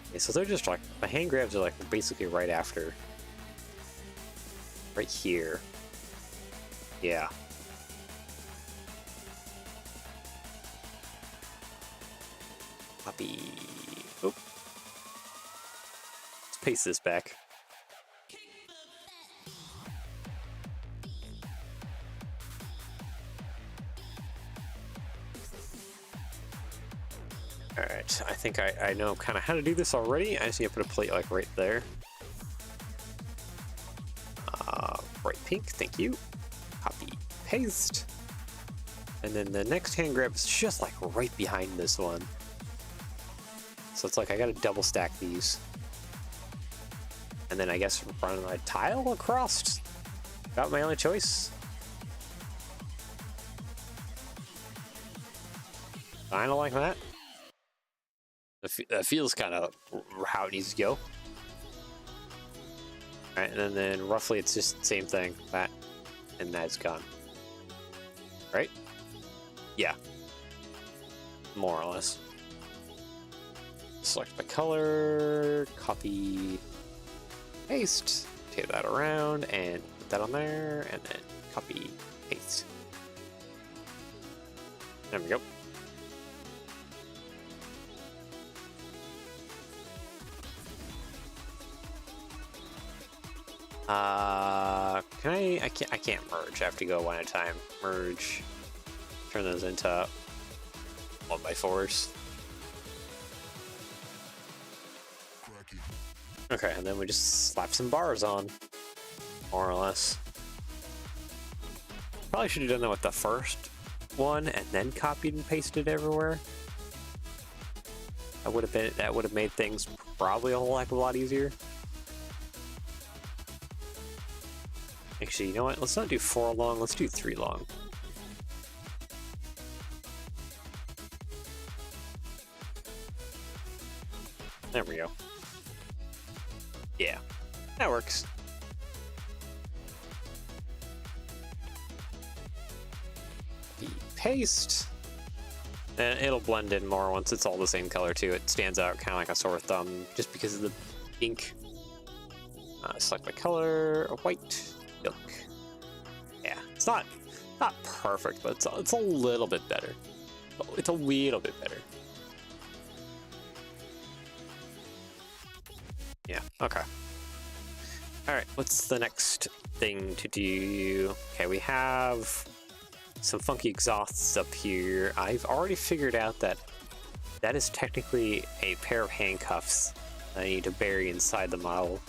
Okay, so they're just like, the hand grabs are like basically right after. Right here. Yeah. Copy. Oh. Let's paste this back. Alright, I think I know kind of how to do this already. I just need to put a plate like right there. Bright pink, thank you. Copy, paste. And then the next hand grab is just like right behind this one. So it's like I gotta double stack these. And then I guess run a tile across. About my only choice. Kinda like that. That feels kind of how it needs to go. Alright, and then roughly it's just the same thing. That and that's gone. Right? Yeah. More or less. Select by color, copy, paste, take that around, and put that on there, and then copy, paste. There we go. Can I can't merge. I have to go one at a time. Merge. Turn those into 1x4s. Okay, and then we just slap some bars on, more or less. Probably should have done that with the first one and then copied and pasted everywhere. That would have made things probably a whole heck of a lot easier. Actually, you know what? Let's not do 4 long, let's do 3 long. There we go. Yeah, that works. Paste. And it'll blend in more once it's all the same color too. It stands out kind of like a sore thumb just because of the ink. Select my color, white. Look. Yeah, it's not perfect, but it's a little bit better. It's a little bit better. Yeah, okay. Alright, what's the next thing to do? Okay, we have some funky exhausts up here. I've already figured out that that is technically a pair of handcuffs that I need to bury inside the model.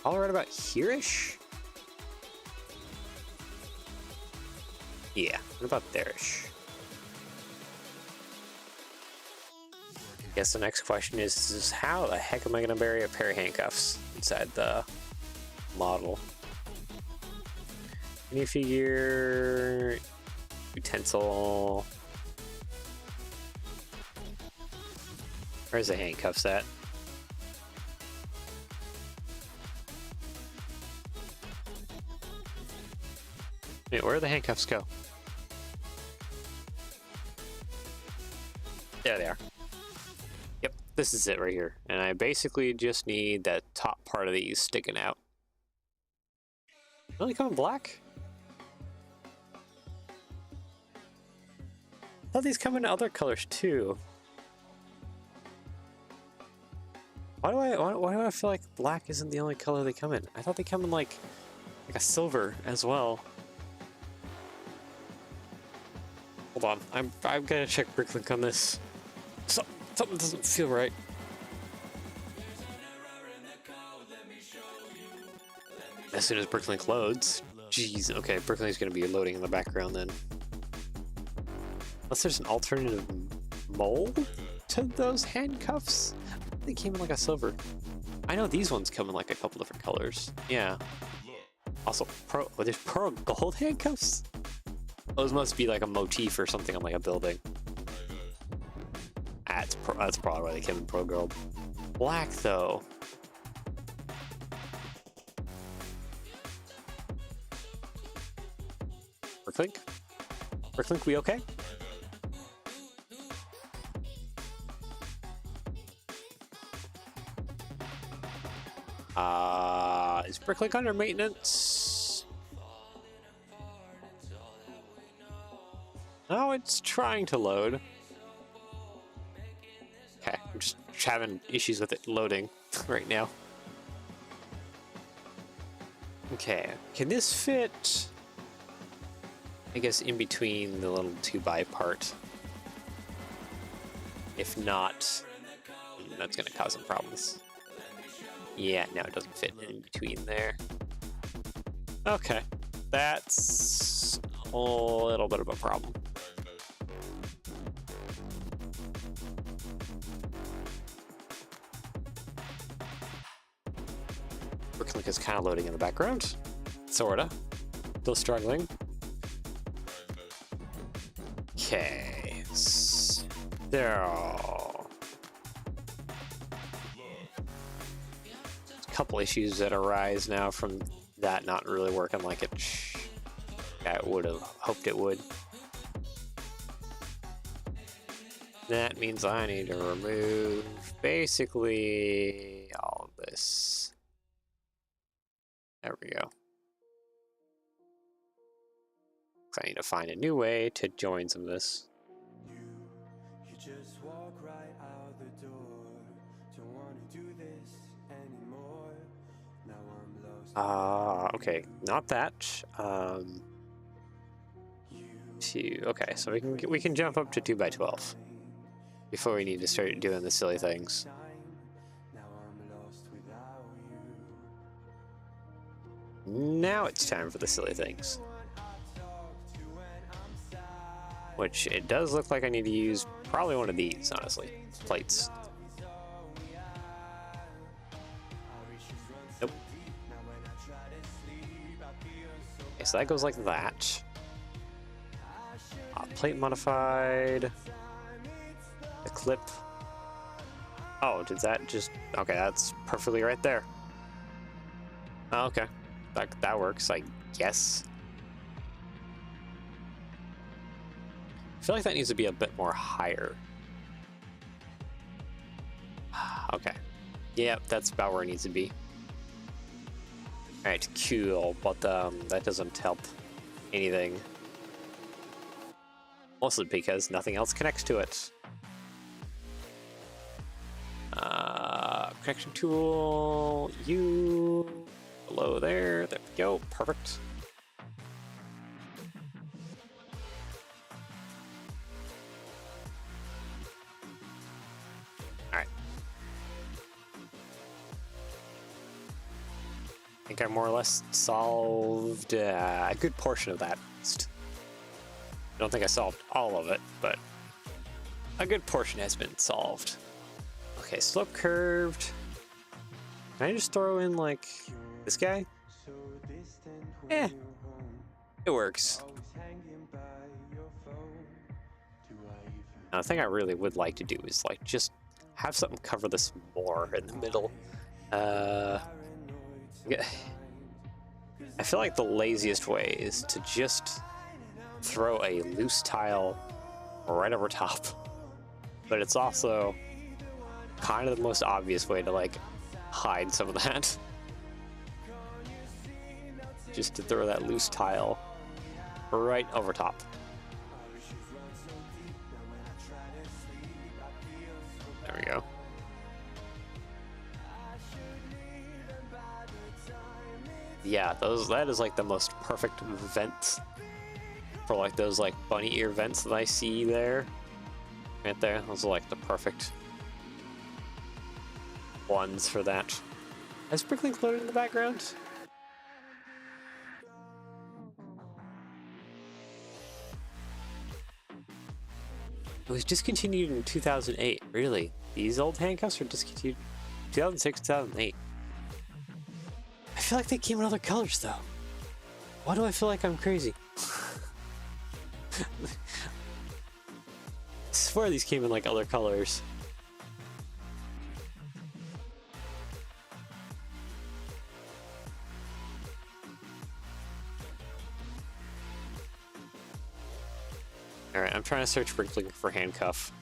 All right about here-ish? Yeah, what about there-ish? Guess the next question is how the heck am I gonna bury a pair of handcuffs inside the model? Minifigure, utensil. Where's the handcuffs at? Wait, where do the handcuffs go? There they are. Yep, this is it right here. And I basically just need that top part of these sticking out. Really come in black? thought these come in other colors too. Why do I feel like black isn't the only color they come in? I thought they come in like a silver as well. Hold on, I'm gonna check Bricklink on this. Something doesn't feel right. As soon as Bricklink loads, jeez, okay, Bricklink's gonna be loading in the background then. Unless there's an alternative mold to those handcuffs. They came in like a silver. I know these ones come in like a couple different colors. Yeah. Also, there's pearl gold handcuffs? Those must be like a motif or something on like a building. That's probably why they came in pearl gold. Black though. Bricklink? Bricklink, we okay? Is Bricklink under maintenance? No, it's trying to load. Okay, I'm just having issues with it loading right now. Okay, can this fit, I guess, in between the little 2x part? If not, that's gonna cause some problems. Yeah, no, it doesn't fit in between there. Okay, that's a little bit of a problem. Bricklink is kind of loading in the background. Sorta. Still struggling. Okay, so couple issues that arise now from that not really working like I would have hoped it would. That means I need to remove basically all of this. There we go. I need to find a new way to join some of this. You just walk right out the door. Don't want to do this anymore. Now I'm lost. Okay, not that. Okay, so we can jump up to 2x12 before we need to start doing the silly things. Now it's time for the silly things. Which it does look like I need to use probably one of these, honestly. Plates. Nope. Okay, so that goes like that. Plate modified. The clip. Oh, did that just... Okay, that's perfectly right there. Oh, okay. That works, I guess. I feel like that needs to be a bit more higher. Okay. Yep, that's about where it needs to be. Alright, cool, but that doesn't help anything. Mostly because nothing else connects to it. Connection tool, you below there. There we go, perfect. Alright. I think I more or less solved a good portion of that. I don't think I solved all of it, but a good portion has been solved. Okay, slope curved. Can I just throw in like this guy? Eh, it works. Now, the thing I really would like to do is like just have something cover this more in the middle. I feel like the laziest way is to just throw a loose tile right over top, but it's also kind of the most obvious way to like hide some of that. Just to throw that loose tile right over top. yeah, that is like the most perfect vents for like those like bunny ear vents that I see there. Right there. Those are like the perfect ones for that. Has sprinkling floated in the background? It was discontinued in 2008. Really? These old handcuffs were discontinued 2006, 2008. I feel like they came in other colors though. Why do I feel like I'm crazy? I swear these came in like other colors. Alright, I'm trying to search sprinkling for handcuff.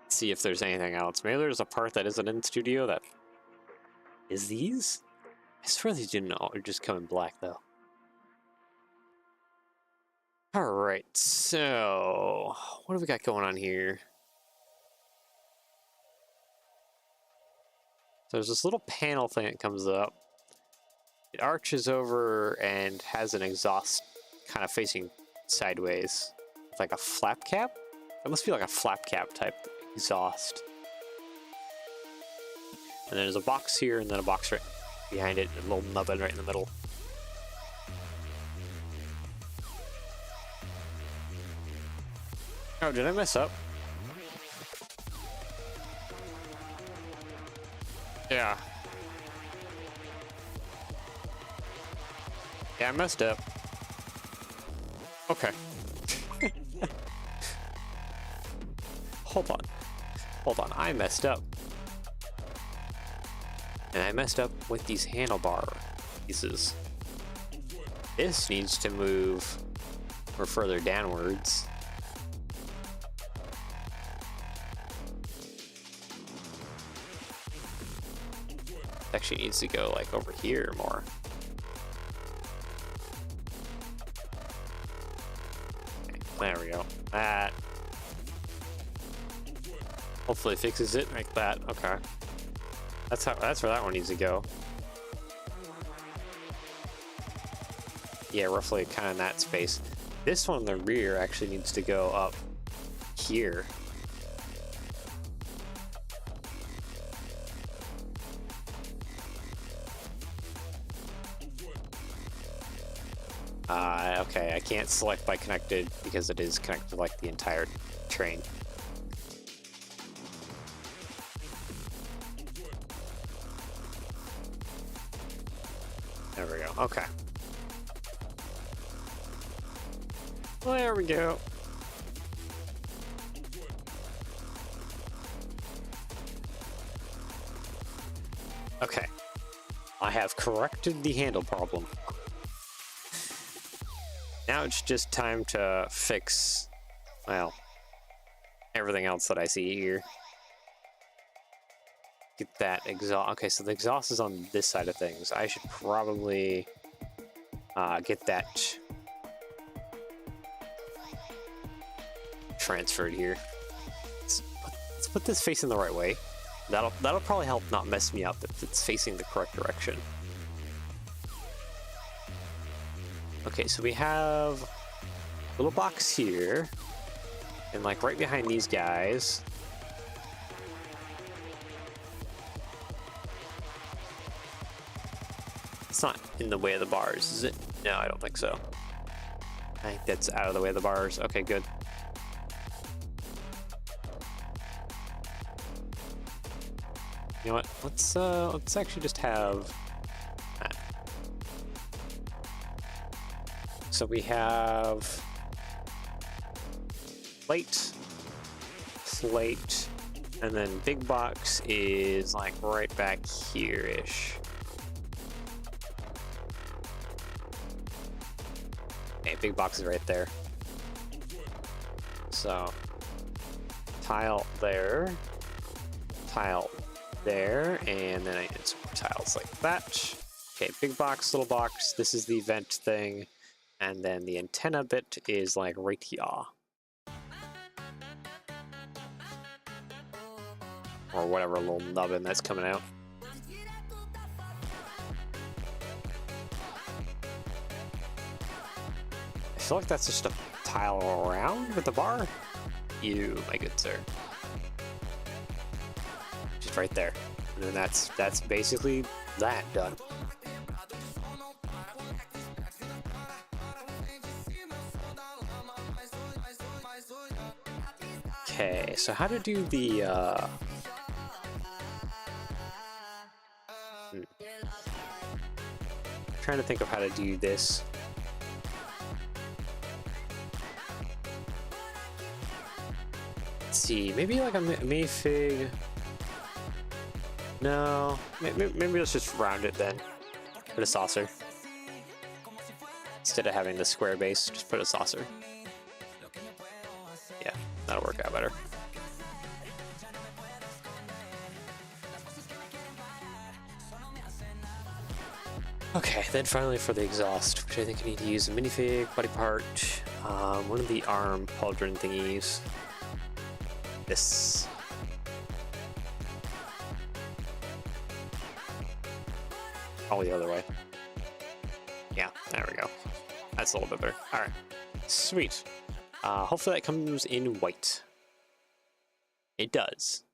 See if there's anything else. Maybe there's a part that isn't in the studio that is these? I swear these didn't all just come in black though. Alright, so what do we got going on here? So there's this little panel thing that comes up. It arches over and has an exhaust kind of facing sideways. With like a flap cap? That must be like a flap cap type exhaust. And there's a box here and then a box right behind it, a little nubbin right in the middle. Oh, did I mess up? Yeah. Yeah, I messed up. Okay. Hold on. Hold on, I messed up. And I messed up with these handlebar pieces. This needs to move or further downwards. Actually needs to go like over here more. Okay, there we go. That hopefully fixes it like that. Okay. That's where that one needs to go. Yeah, roughly kind of in that space. This one in the rear actually needs to go up here. Okay, I can't select by connected because it is connected like the entire train. There we go. Okay. There we go. Okay. I have corrected the handle problem. Now it's just time to fix, well, everything else that I see here. Get that exhaust. Okay, so the exhaust is on this side of things. I should probably get that transferred here. Let's put this facing the right way. That'll probably help not mess me up if it's facing the correct direction. Okay, so we have a little box here, and like right behind these guys. It's not in the way of the bars, is it? No, I don't think so. I think that's out of the way of the bars. Okay, good. You know what? Let's actually just have that. So we have plate, and then big box is like right back here-ish. Okay, big box is right there. So tile there, tile there, and then I need some more tiles like that. Okay, big box, little box, this is the vent thing, and then the antenna bit is like right here. Or whatever little nubbin that's coming out. feel like that's just a tile around with the bar. You, my good sir. Just right there. And then that's basically that done. Okay, so how to do the trying to think of how to do this. Let's see, maybe like a minifig. No, maybe let's just round it then. Put a saucer. Instead of having the square base, just put a saucer. Yeah, that'll work out better. Okay, then finally for the exhaust, which I think I need to use a minifig, body part, one of the arm pauldron thingies. This. All the other way. Yeah, there we go. That's a little bit better. Alright, sweet. Hopefully that comes in white. It does.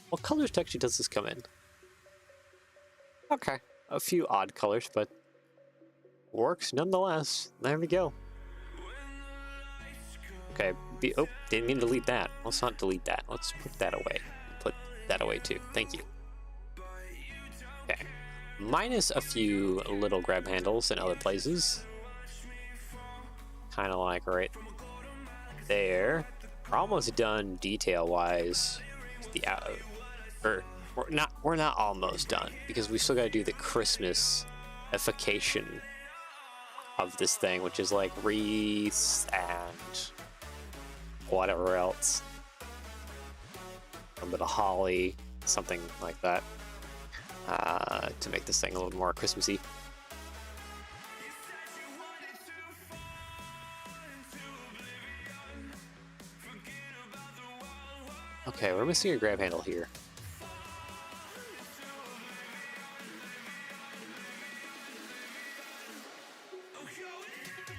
What colors texture does this come in? Okay, a few odd colors, but works nonetheless. There we go. Okay, oh, didn't mean to delete that. Let's not delete that. Let's put that away. Put that away too. Thank you. Okay, minus a few little grab handles in other places. Kind of like right there. We're almost done detail-wise. We're not almost done because we still got to do the Christmas-ification of this thing, which is like wreaths and whatever else. A bit of holly, something like that, to make this thing a little more Christmassy. Okay, we're missing a grab handle here.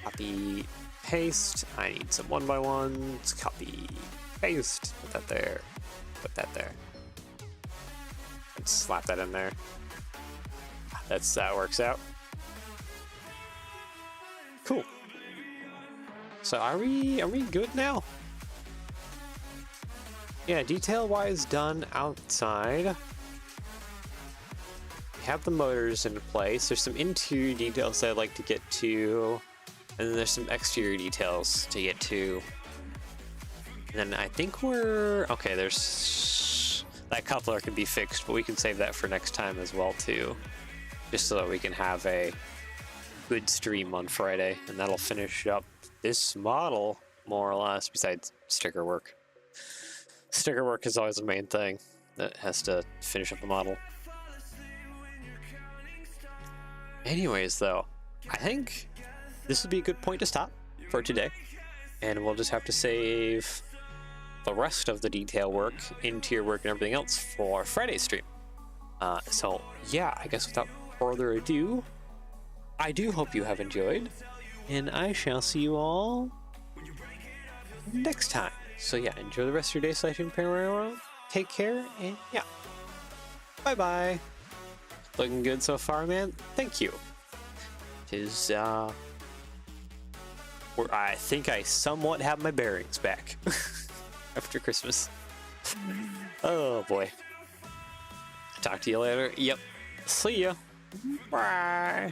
Copy, paste. I need some 1x1s. Copy, paste. Put that there. Put that there. And slap that in there. That works out. Cool. So are we good now? Yeah, detail-wise done outside. We have the motors in place. There's some interior details I'd like to get to. And then there's some exterior details to get to. And then I think we're... Okay, there's... That coupler can be fixed, but we can save that for next time as well, too. Just so that we can have a good stream on Friday. And that'll finish up this model, more or less, besides sticker work. Sticker work is always the main thing that has to finish up the model. Anyways, though, I think this would be a good point to stop for today. And we'll just have to save the rest of the detail work, interior work, and everything else for Friday's stream. So, yeah, I guess without further ado, I do hope you have enjoyed. And I shall see you all next time. So yeah, enjoy the rest of your day / Panorama. Take care, and yeah. Bye-bye. Looking good so far, man. Thank you. I think I somewhat have my bearings back after Christmas. Oh boy. Talk to you later. Yep. See ya. Bye.